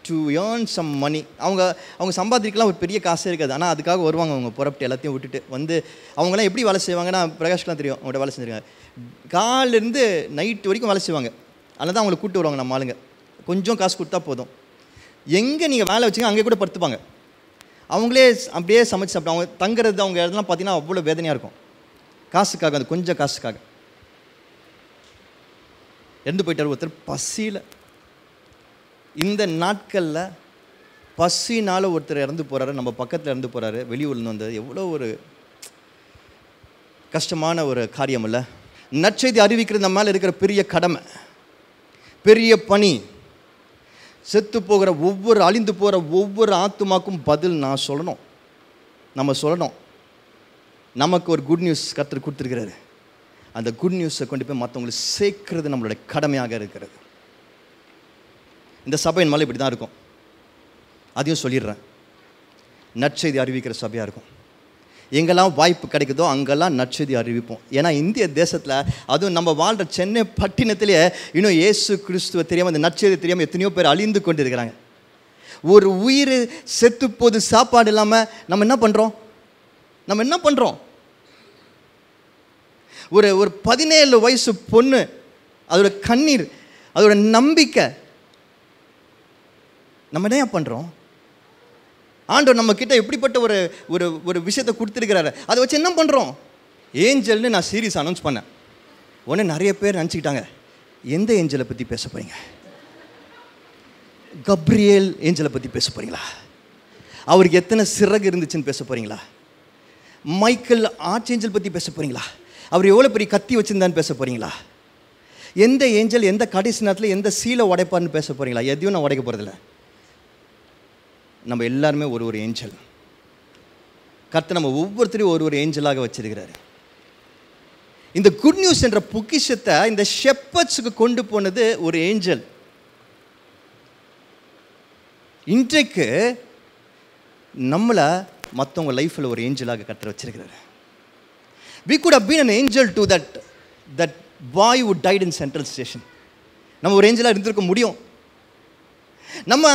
டு ஏர்ன் சம் மணி. அவங்க சம்பாதிக்கலாம் ஒரு பெரிய காசே இருக்காது, ஆனால் அதுக்காக வருவாங்க. அவங்க புறப்பட்டு எல்லாத்தையும் விட்டுட்டு வந்து அவங்களாம் எப்படி வேலை செய்வாங்கன்னா, பிரகாஷ்லாம் தெரியும், அவங்கள்ட்ட வேலை செஞ்சுருக்காங்க. காலிலேருந்து நைட்டு வரைக்கும் வேலை செய்வாங்க. அதனால தான் அவங்களை கூப்பிட்டு வருவாங்க நம்ம ஆளுங்க. கொஞ்சம் காசு கொடுத்தா போதும், எங்கே நீங்கள் வேலை வச்சுங்க அங்கே கூட படுத்துப்பாங்க. அவங்களே அப்படியே சமைச்சு சாப்பிட்டு அவங்க தங்குறது, அவங்க இடம்லாம் பார்த்தீங்கன்னா அவ்வளோ வேதனையாக இருக்கும். காசுக்காக, அந்த கொஞ்சம் காசுக்காக இறந்து போயிட்டார் ஒருத்தர் பசியில். இந்த நாட்களில் பசினால் ஒருத்தர் இறந்து போகிறாரு, நம்ம பக்கத்தில் இறந்து போகிறாரு, வெளியூர்லேருந்து வந்தது. எவ்வளோ ஒரு கஷ்டமான ஒரு காரியம் இல்லை? நற்செய்தி அறிவிக்கிறது நம்ம மேலே இருக்கிற பெரிய கடமை, பெரிய பணி. செத்து போகிற அழிந்து போகிற ஒவ்வொரு ஆத்துமாக்கும் பதில் நம்ம சொல்லணும். நமக்கு ஒரு குட் நியூஸ் கர்த்தர் கொடுத்துருக்கிறாரு. அந்த குட் நியூஸை கொண்டு போய் மற்றவங்களுக்கு சேர்க்கிறது நம்மளுடைய கடமையாக இருக்கிறது. இந்த சபையின் மேலே இப்படி தான் இருக்கும். அதையும் சொல்லிடுறேன், நற்செய்தி அறிவிக்கிற சபையாக இருக்கும். எங்கெல்லாம் வாய்ப்பு கிடைக்குதோ அங்கெல்லாம் நற்செய்தி அறிவிப்போம். ஏன்னா இந்திய தேசத்தில், அதுவும் நம்ம வாழ்கிற சென்னை பட்டினத்திலே இன்னும் இயேசு கிறிஸ்துவ தெரியாமல், அந்த நற்செய்தி தெரியாமல் எத்தனையோ பேர் அழிந்து கொண்டு இருக்கிறாங்க. ஒரு உயிர் செத்து போது சாப்பாடு இல்லாமல் நம்ம என்ன பண்ணுறோம்? ஒரு 17 வயசு பொண்ணு, அதோட கண்ணீர், அதோட நம்பிக்கை, நம்ம என்ன பண்ணுறோம்? ஆண்டவர் நம்ம கிட்ட எப்படிப்பட்ட ஒரு விஷயத்தை கொடுத்துருக்கிறாரு, அதை வச்சு என்ன பண்ணுறோம்? ஏஞ்சல்னு நான் சீரியஸ் அனௌன்ஸ் பண்ணேன். உடனே நிறைய பேர் நினச்சிக்கிட்டாங்க, எந்த ஏஞ்சலை பற்றி பேச போகிறீங்க? கப்ரியேல் ஏஞ்சலை பற்றி பேச போகிறீங்களா? அவருக்கு எத்தனை சிறகு இருந்துச்சுன்னு பேச போகிறீங்களா? மைக்கேல் ஆர்ச் ஏஞ்சல் பற்றி பேச போகிறீங்களா? அவர் எவ்வளோ பெரிய கத்தி வச்சுருந்தான்னு பேச போகிறீங்களா? எந்த ஏஞ்சல் எந்த கடைசி நேரத்தில் எந்த சீலை உடைப்பார்னு பேச போகிறீங்களா? எதையும் நான் உடைக்க போகிறதில்ல. நம்ம எல்லாருமே ஒரு ஏஞ்சல். கர்த்தர் நம்ம ஒவ்வொருத்தரையும் ஒரு ஏஞ்சலாக வச்சிருக்கிறாரு. இந்த குட் நியூஸ் என்ற பொக்கிஷத்தை இந்த ஷெப்பர்ட்ஸுக்கு கொண்டு போனது ஒரு ஏஞ்சல். இன்றைக்கு நம்மளை மற்றவங்க லைஃப்பில் ஒரு ஏஞ்சலாக கர்த்தர் வச்சிருக்கிறாரு. We could have been an angel to that boy who died in Central Station. நம்ம ஒரு ஏஞ்சலாக இருந்திருக்க முடியும். நம்ம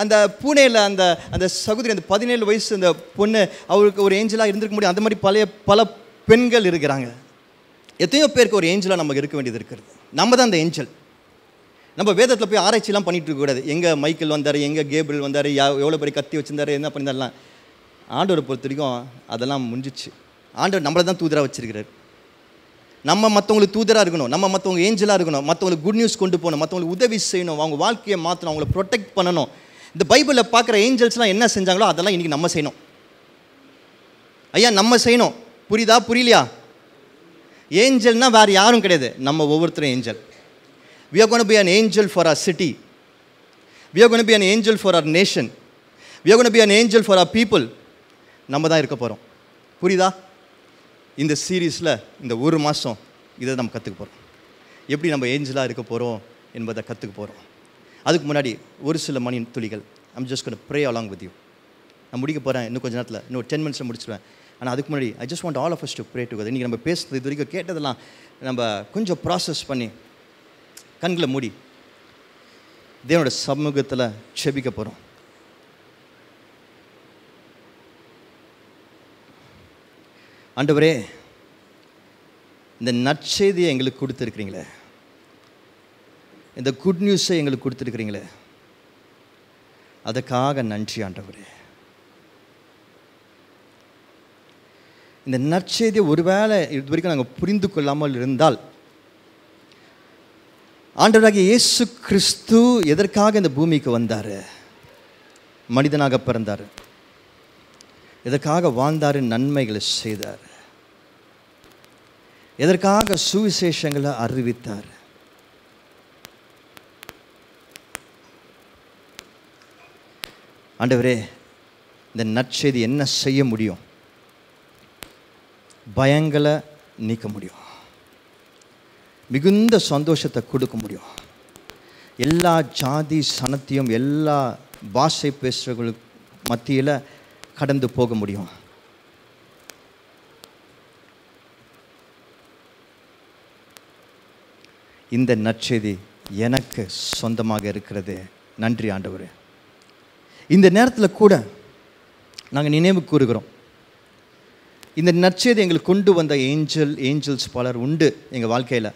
அந்த பூனேயில் அந்த சகோதரி, அந்த 17 வயசு அந்த பொண்ணு, அவருக்கு ஒரு ஏஞ்சலாக இருந்திருக்க முடியும். அந்த மாதிரி பல பெண்கள் இருக்கிறாங்க. எத்தனையோ பேருக்கு ஒரு ஏஞ்சலாக நமக்கு இருக்க வேண்டியது இருக்கிறது. நம்ம தான் அந்த ஏஞ்சல். நம்ம வேதத்தில் போய் ஆராய்ச்சிலாம் பண்ணிட்டு இருக்கக்கூடாது. எங்கே மைக்கேல் வந்தார், எங்கே கேப்ரியல் வந்தார், எவ்வளோ பெரிய கத்தி வச்சுருந்தாரு, என்ன பண்ணியிருந்தாருலாம். ஆண்டவரை பொறுத்த வரைக்கும் அதெல்லாம் முடிஞ்சிச்சு. ஆண்டவர் நம்மளை தான் தூதராக வச்சுருக்கிறார். நம்ம மற்றவங்களுக்கு தூதராக இருக்கணும், நம்ம மற்றவங்க ஏஞ்சலாக இருக்கணும், மற்றவங்களுக்கு குட் நியூஸ் கொண்டு போகணும், மற்றவங்களுக்கு உதவி செய்யணும், அவங்க வாழ்க்கையை மாற்றணும், அவங்கள ப்ரொடெக்ட் பண்ணணும். இந்த பைபிளில் பார்க்குற ஏஞ்சல்ஸ்லாம் என்ன செஞ்சாங்களோ அதெல்லாம் இன்றைக்கி நம்ம செய்யணும். ஐயா நம்ம செய்யணும். புரியுதா புரியலையா? ஏஞ்சல்னால் வேறு யாரும் கிடையாது, நம்ம ஒவ்வொருத்தரும் angel. We are going to be an angel for our city. We are going to be an angel for our nation. We are going to be an angel for our people. நம்ம தான் இருக்க போகிறோம். புரியுதா? இந்த சீரீஸில் இந்த ஒரு மாதம் இதை நம்ம கற்றுக்க போகிறோம். எப்படி நம்ம ஏஞ்சலாக இருக்க போகிறோம் என்பதை கற்றுக்க போகிறோம். அதுக்கு முன்னாடி ஒரு சில மணி துளிகள். I'm just going to pray along with you. நான் முடிக்க போகிறேன் இன்னும் கொஞ்சம் நேரத்தில், இன்னும் 10 minutes முடிச்சிடுவேன். ஆனால் அதுக்கு முன்னாடி I just want all of us to pray together. இன்றைக்கி நம்ம பேசுகிறது இது வரைக்கும் கேட்டதெல்லாம் நம்ம கொஞ்சம் ப்ராசஸ் பண்ணி கண்களை மூடி தேவனோட சமூகத்தில் செபிக்க போகிறோம். ஆண்டவரே, இந்த நற்செய்தியை எங்களுக்கு கொடுத்துருக்கிறீங்களே, இந்த குட் நியூஸை எங்களுக்கு கொடுத்துருக்கிறீங்களே, அதுக்காக நன்றி ஆண்டவரே. இந்த நற்செய்தியை ஒருவேளை இது வரைக்கும் நாங்கள் புரிந்து கொள்ளாமல் இருந்தால், ஆண்டவராகிய இயேசு கிறிஸ்து எதற்காக இந்த பூமிக்கு வந்தார், மனிதனாக பிறந்தார், எதற்காக வாழ்ந்தார், நன்மைகளை செய்தார், எதற்காக சுவிசேஷங்களை அறிவித்தார். ஆண்டவரே, இந்த நற்செய்தி என்ன செய்ய முடியும்? பயங்களை நீக்க முடியும், மிகுந்த சந்தோஷத்தை கொடுக்க முடியும், எல்லா ஜாதி சனத்தையும் எல்லா பாஷை பேசுகிறவங்களுக்கு மத்தியில் கடந்து போக முடியும். இந்த நற்செய்தி எனக்கு சொந்தமாக இருக்கிறது. நன்றி ஆண்டவரே. இந்த நேரத்தில் கூட நாங்கள் நினைவு கூறுகிறோம், இந்த நற்செய்தி எங்களுக்கு கொண்டு வந்த ஏஞ்சல்ஸ் பலர் உண்டு எங்கள் வாழ்க்கையில்.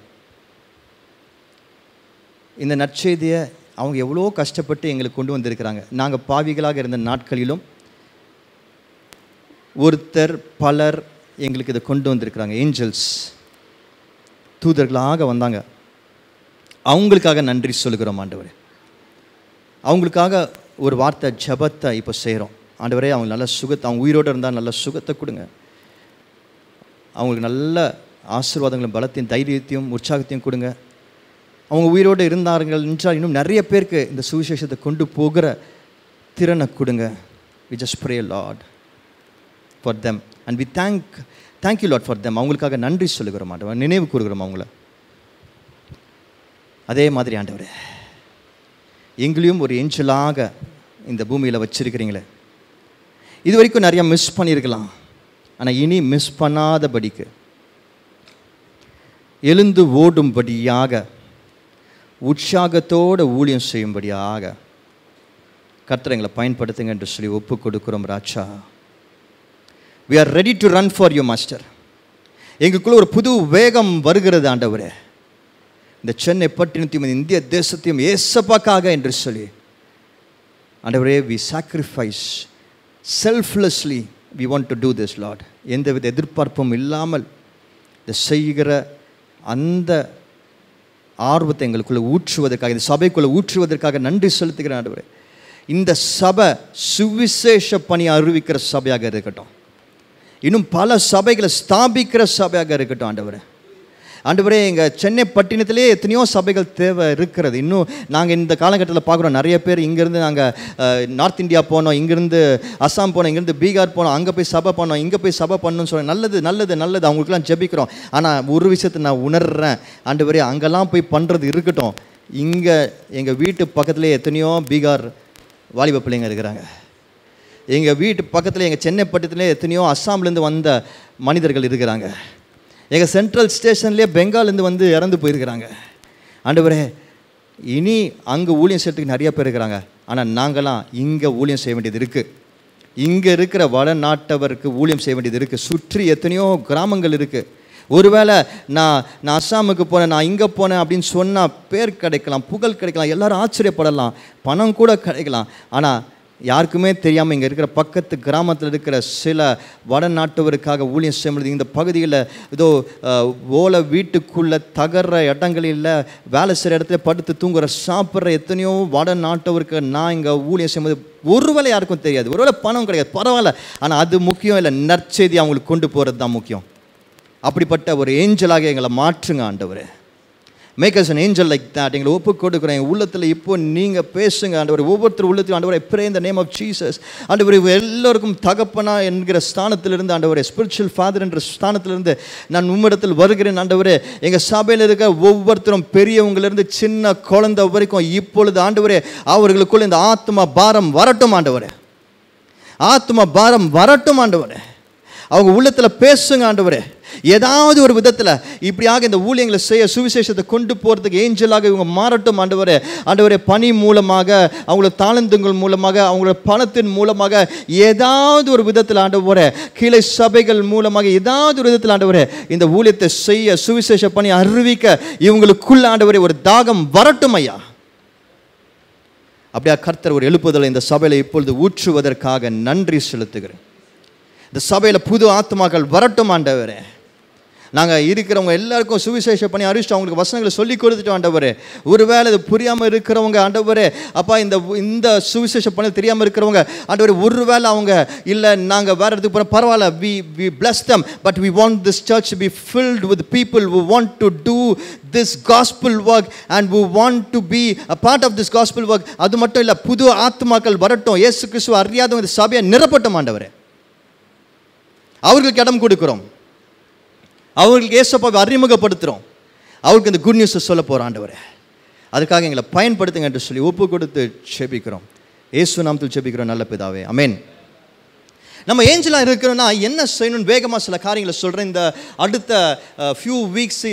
இந்த நற்செய்தியை அவங்க எவ்வளோ கஷ்டப்பட்டு எங்களுக்கு கொண்டு வந்திருக்கிறாங்க. நாங்கள் பாவிகளாக இருந்த நாட்களிலும் ஒருத்தர் பலர் எங்களுக்கு இதை கொண்டு வந்திருக்கிறாங்க. ஏஞ்சல்ஸ் தூதர்களாக வந்தாங்க. அவங்களுக்காக நன்றி சொல்லுகிறோம் ஆண்டவரே. அவங்களுக்காக ஒரு வார்த்தை ஜபத்தை இப்போ செய்கிறோம். ஆண்டவரே, அவங்க நல்ல சுகத்தை, அவங்க உயிரோடு இருந்தால் நல்ல சுகத்தை கொடுங்க. அவங்களுக்கு நல்ல ஆசீர்வாதங்களும் பலத்தையும் தைரியத்தையும் உற்சாகத்தையும் கொடுங்க. அவங்க உயிரோடு இருந்தார்கள் என்றால் இன்னும் நிறைய பேருக்கு இந்த சுவிசேஷத்தை கொண்டு போகிற திறனை கொடுங்க. We just pray Lord for them and we thank you Lord for them. அவங்களுக்காக நன்றி சொல்லுகிறோம் ஆண்டவரே, நினைவு கூறுகிறோம் அவங்கள. அதே மாதிரி ஆண்டவரே, எங்களையும் ஒரு ஏஞ்சலாக இந்த பூமியில் வச்சிருக்கிறீங்களே. இது வரைக்கும் நிறையா மிஸ் பண்ணியிருக்கலாம், ஆனால் இனி மிஸ் பண்ணாதபடிக்கு எழுந்து ஓடும்படியாக உற்சாகத்தோடு ஊழியம் செய்யும்படியாக கர்த்தர் எங்களை பயன்படுத்துங்க என்று சொல்லி ஒப்பு கொடுக்கிறோம் ராஜா. We are ready to run for you master. எங்களுக்குள்ள ஒரு புது வேகம் வருகிறது ஆண்டவரே. இந்த சென்னை பட்டினத்தையும் இந்திய தேசத்தையும் ஏசப்பாக்காக என்று சொல்லி ஆண்டவரே, we sacrifice selflessly. We want to do this Lord. எந்தவித எதிர்பார்ப்பும் இல்லாமல் இதை செய்கிற அந்த ஆர்வத்தை எங்களுக்குள்ளே ஊற்றுவதற்காக, இந்த சபைக்குள்ளே ஊற்றுவதற்காக நன்றி செலுத்துகிறேன் ஆண்டவரே. இந்த சபை சுவிசேஷ பணி அறிவிக்கிற சபையாக இருக்கட்டும், இன்னும் பல சபைகளை ஸ்தாபிக்கிற சபையாக இருக்கட்டும் ஆண்டவரே. ஆண்டவரே, எங்கள் சென்னை பட்டினத்திலே எத்தனையோ சபைகள் தேவை இருக்கிறது. இன்னும் நாங்கள் இந்த காலகட்டத்தில் பார்க்குறோம், நிறைய பேர் இங்கேருந்து நாங்கள் நார்த் இந்தியா போனோம், இங்கேருந்து அஸ்ஸாம் போனோம், இங்கேருந்து பீகார் போனோம், அங்கே போய் சபை பண்ணோம், இங்கே போய் சபை பண்ணணும்னு சொல்கிறேன். நல்லது நல்லது நல்லது, அவங்களுக்குலாம் ஜெபிக்கிறோம். ஆனால் ஒரு விஷயத்தை நான் உணர்கிறேன் ஆண்டவரே, அங்கெல்லாம் போய் பண்ணுறது இருக்கட்டும், இங்கே எங்கள் வீட்டு பக்கத்துலேயே எத்தனையோ பீகார் வாலிப பிள்ளைங்க இருக்கிறாங்க. எங்கள் வீட்டு பக்கத்தில் எங்கள் சென்னை பட்டத்துலேயே எத்தனையோ அஸ்ஸாம்லேருந்து வந்த மனிதர்கள் இருக்கிறாங்க. எங்கள் சென்ட்ரல் ஸ்டேஷன்லேயே பெங்கால்லேருந்து வந்து இறந்து போயிருக்கிறாங்க. ஆண்டவரே, இனி அங்கே ஊழியம் செய்யறதுக்கு நிறைய பேர் இருக்கிறாங்க. ஆனால் நாங்களாம் இங்கே ஊழியம் செய்ய வேண்டியது இருக்குது. இங்கே இருக்கிற வடநாட்டவருக்கு ஊழியம் செய்ய வேண்டியது இருக்குது. சுற்றி எத்தனையோ கிராமங்கள் இருக்குது. ஒருவேளை நான் அஸ்ஸாமுக்கு போனேன், நான் இங்கே போனேன் அப்படின்னு சொன்னால் பேர் கிடைக்கலாம், புகழ் கிடைக்கலாம், எல்லாரும் ஆச்சரியப்படலாம், பணம் கூட கிடைக்கலாம். ஆனால் யாருக்குமே தெரியாமல் இங்கே இருக்கிற பக்கத்து கிராமத்தில் இருக்கிற சில வடநாட்டவருக்காக ஊழியம் செய்யும்பொழுது இந்த பகுதியில் ஏதோ ஓலை வீட்டுக்குள்ளே தகர்ற இடங்களில் வேலை செய்கிற இடத்துல படுத்து தூங்குற சாப்பிட்ற எத்தனையோ வடநாட்டவருக்கு நான் இங்கே ஊழியம் செய்யும்போது ஒருவேளை யாருக்கும் தெரியாது, ஒருவேளை பணம் கிடையாது, பரவாயில்ல. ஆனால் அது முக்கியம் இல்லை, நற்செய்தி அவங்களுக்கு கொண்டு போகிறது தான் முக்கியம். அப்படிப்பட்ட ஒரு ஏஞ்சலாக எங்களை மாற்றுங்க ஆண்டவரே. Make us an angel like that. எங்களை ஒப்பு கொடுக்குறேன் எங்கள் உள்ளத்தில். இப்போ நீங்கள் பேசுங்க ஆண்டவரே, ஒவ்வொருத்தர் உள்ளத்திலும். ஆண்டவரே, pray in the name of Jesus. ஆண்டவரே, எல்லோருக்கும் தகப்பனா என்கிற ஸ்தானத்திலிருந்து ஆண்டவரே, ஸ்பிரிச்சுவல் ஃபாதர் என்ற ஸ்தானத்திலிருந்து நான் உம்மிடத்தில் வருகிறேன் ஆண்டவரே. எங்கள் சபையில் இருக்க ஒவ்வொருத்தரும் பெரியவங்களிலிருந்து சின்ன குழந்தை வரைக்கும் இப்பொழுது ஆண்டவரே அவர்களுக்குள்ள இந்த ஆத்மா பாரம் வரட்டும் ஆண்டவரே, ஆத்மா பாரம் வரட்டும் ஆண்டவரே. அவங்க உள்ளத்தில் பேசுங்க ஆண்டவரே. ஏதாவது ஒரு விதத்தில் இப்படியாக இந்த ஊழியங்களை செய்ய சுவிசேஷத்தை கொண்டு போகிறதுக்கு ஏஞ்சலாக இவங்க மாறட்டும் ஆண்டவரே. ஆண்டவரே, பணி மூலமாக, அவங்களோட தாளந்துங்கள் மூலமாக, அவங்களோட பணத்தின் மூலமாக, ஏதாவது ஒரு விதத்தில் ஆண்டவரே, கிளை சபைகள் மூலமாக ஏதாவது ஒரு விதத்தில் ஆண்டவரே இந்த ஊழியத்தை செய்ய, சுவிசேஷ பணி அறிவிக்க இவங்களுக்குள்ள ஆண்டவரே ஒரு தாகம் வரட்டும் ஐயா. அப்படியா கர்த்தர் ஒரு எழுப்புதலை இந்த சபையில் இப்பொழுது ஊற்றுவதற்காக நன்றி செலுத்துகிறேன். இந்த சபையில் புது ஆத்மாக்கள் வரட்டும் ஆண்டவரே. நாங்கள் இருக்கிறவங்க எல்லாருக்கும் சுவிசேஷ பண்ணி அறிவிச்சு அவங்களுக்கு வசனங்களை சொல்லி கொடுத்துட்டோம் ஆண்டவரே. ஒருவேளை இது புரியாமல் இருக்கிறவங்க ஆண்டவரே, அப்பா இந்த சுவிசேஷ பண்ணி தெரியாமல் இருக்கிறவங்க ஆண்டவரே, ஒருவேளை அவங்க இல்லை நாங்கள் வேறு இடத்துக்கு போகிறோம், பரவாயில்ல, we bless them, but we want this church to be filled with people who want to do this gospel work and who want to be a part of this gospel work. அது மட்டும் இல்லை, புது ஆத்மாக்கள் வரட்டும். இயேசு கிறிஸ்துவை அறியாதவங்க இந்த சபையை நிரப்பட்டும் ஆண்டவரே. அவர்களுக்கு இடம் கொடுக்குறோம், அவர்களுக்கு இயேசுவை அறிமுகப்படுத்துகிறோம், அவருக்கு இந்த குட் நியூஸை சொல்ல போகிறோம் ஆண்டவரே. அதுக்காக எங்களை பயன்படுத்துங்க என்று சொல்லி ஒப்பு கொடுத்து ஜெபிக்கிறோம். இயேசு நாமத்தில் ஜெபிக்கிறோம் நல்ல பிதாவே, ஆமென். நம்ம ஏஞ்சலாக இருக்கிறோன்னா என்ன செய்யணும்னு வேகமாக சில காரியங்களை சொல்கிறேன். இந்த அடுத்த ஃபியூ வீக்ஸ்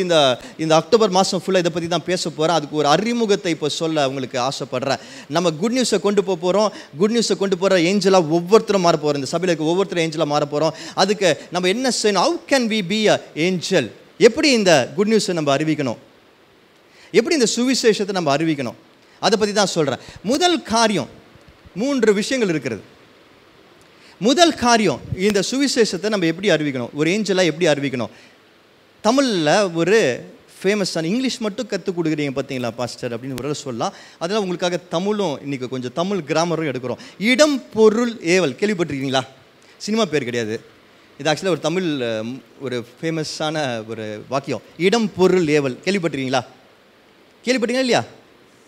இந்த அக்டோபர் மாதம் ஃபுல்லாக இதை பற்றி தான் பேச போகிறேன். அதுக்கு ஒரு அறிமுகத்தை இப்போ சொல்ல உங்களுக்கு ஆசைப்படுறேன். நம்ம குட் நியூஸை கொண்டு போகிறோம். குட் நியூஸை கொண்டு போகிற ஏஞ்சலாக ஒவ்வொருத்தரும் மாற போகிறோம். இந்த சபையில் இருக்க ஒவ்வொருத்தரும் ஏஞ்சலாக மாற போகிறோம். அதுக்கு நம்ம என்ன செய்யணும்? How can we be a angel? எப்படி இந்த குட் நியூஸை நம்ம அறிவிக்கணும்? எப்படி இந்த சுவிசேஷத்தை நம்ம அறிவிக்கணும்? அதை பற்றி தான் சொல்கிறேன். முதல் காரியம், 3 விஷயங்கள் இருக்கிறது. முதல் காரியம், இந்த சுவிசேஷத்தை நம்ம எப்படி அறிவிக்கணும்? ஒரு ஏஞ்சலாக எப்படி அறிவிக்கணும்? தமிழில் ஒரு ஃபேமஸான, இங்கிலீஷ் மட்டும் கற்றுக் கொடுக்குறீங்க பார்த்தீங்களா பாஸ்டர் அப்படின்னு ஒரு சொல்லலாம். அதெல்லாம் உங்களுக்காக தமிழும் இன்றைக்கி கொஞ்சம் தமிழ் கிராமரும் எடுக்கிறோம். இடம் பொருள் ஏவல் கேள்விப்பட்டிருக்கீங்களா? சினிமா பேர் கிடையாது இது. ஆக்சுவலாக ஒரு தமிழ் ஒரு ஃபேமஸான ஒரு வாக்கியம். இடம் பொருள் ஏவல் கேள்விப்பட்டிருக்கீங்களா? கேள்விப்பட்டீங்களா இல்லையா?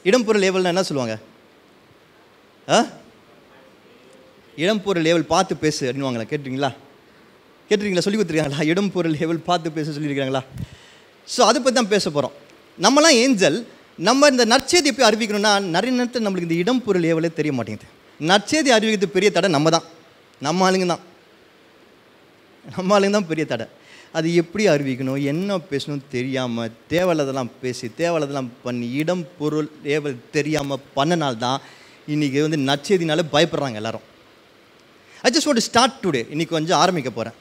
இடம் பொருள் ஏவல்னா என்ன சொல்லுவாங்க? இடம் பொருள் ஏவல் பார்த்து பேசு அப்படின்வாங்களா? கேட்டுருக்கீங்களா? சொல்லி கொடுத்துருக்காங்களா? இடம் பொருள் ஏவல் பார்த்து பேச சொல்லியிருக்காங்களா? ஸோ அதை பற்றி தான் பேச போகிறோம். நம்மளாம் ஏஞ்சல். நம்ம இந்த நற்செய்தி எப்படி அறிவிக்கணும்னா, நிறைய நேரத்தில் நம்மளுக்கு இந்த இடம் பொருள் ஏவலே தெரிய மாட்டேங்குது. நற்செய்தி அறிவிக்கிறது பெரிய தடை நம்ம ஆளுங்க தான் பெரிய தடை. அது எப்படி அறிவிக்கணும், என்ன பேசணும் தெரியாமல் தேவையில்லதெல்லாம் பேசி தேவையில்லதெல்லாம் பண்ணி இடம் பொருள் ஏவல் தெரியாமல் பண்ணனால்தான் இன்றைக்கி நற்செய்தினால பயப்படுறாங்க எல்லாரும். I just want to start today. இன்னைக்கு கொஞ்சம் ஆரம்பிக்க போகிறேன்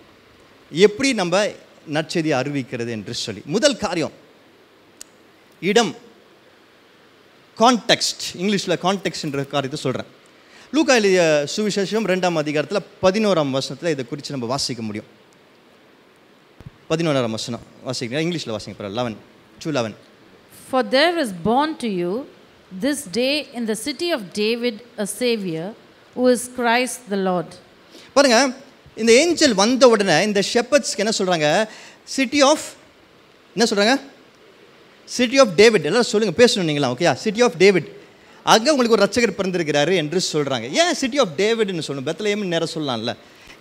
எப்படி நம்ம நற்செய்தியை அறிவிக்கிறது என்று சொல்லி. முதல் காரியம், இடம், கான்டெக்ஸ்ட். இங்கிலீஷில் கான்டெக்ஸ்ட் என்ற காரியத்தை சொல்கிறேன். லூக்கா எழுதிய சுவிசேஷம் 2ஆம் அதிகாரத்தில் 11ஆம் வசனத்தில் இதை குறித்து நம்ம வாசிக்க முடியும். 11ஆம் வசனம் வாசிக்கிறேன். இங்கிலீஷில் வாசிக்க போகிறேன். 11:2-11. For there is born to you this day in the city of David a Savior, who is Christ the Lord. பாருங்க, இந்த ஏஞ்சல் வந்த உடனே இந்த ஷெப்பர்ட்ஸ்க்கு என்ன சொல்கிறாங்க? City of David. எல்லாம் சொல்லுங்கள், பேசணும் நீங்களா? Okay, city of David. அங்கே உங்களுக்கு ஒரு ரட்சகர் பிறந்திருக்கிறாரு என்று சொல்கிறாங்க. ஏன் சிட்டி ஆஃப் டேவிட்னு சொல்லணும்? பெத்லஹேம்னு நேரம் சொல்லலாம்ல.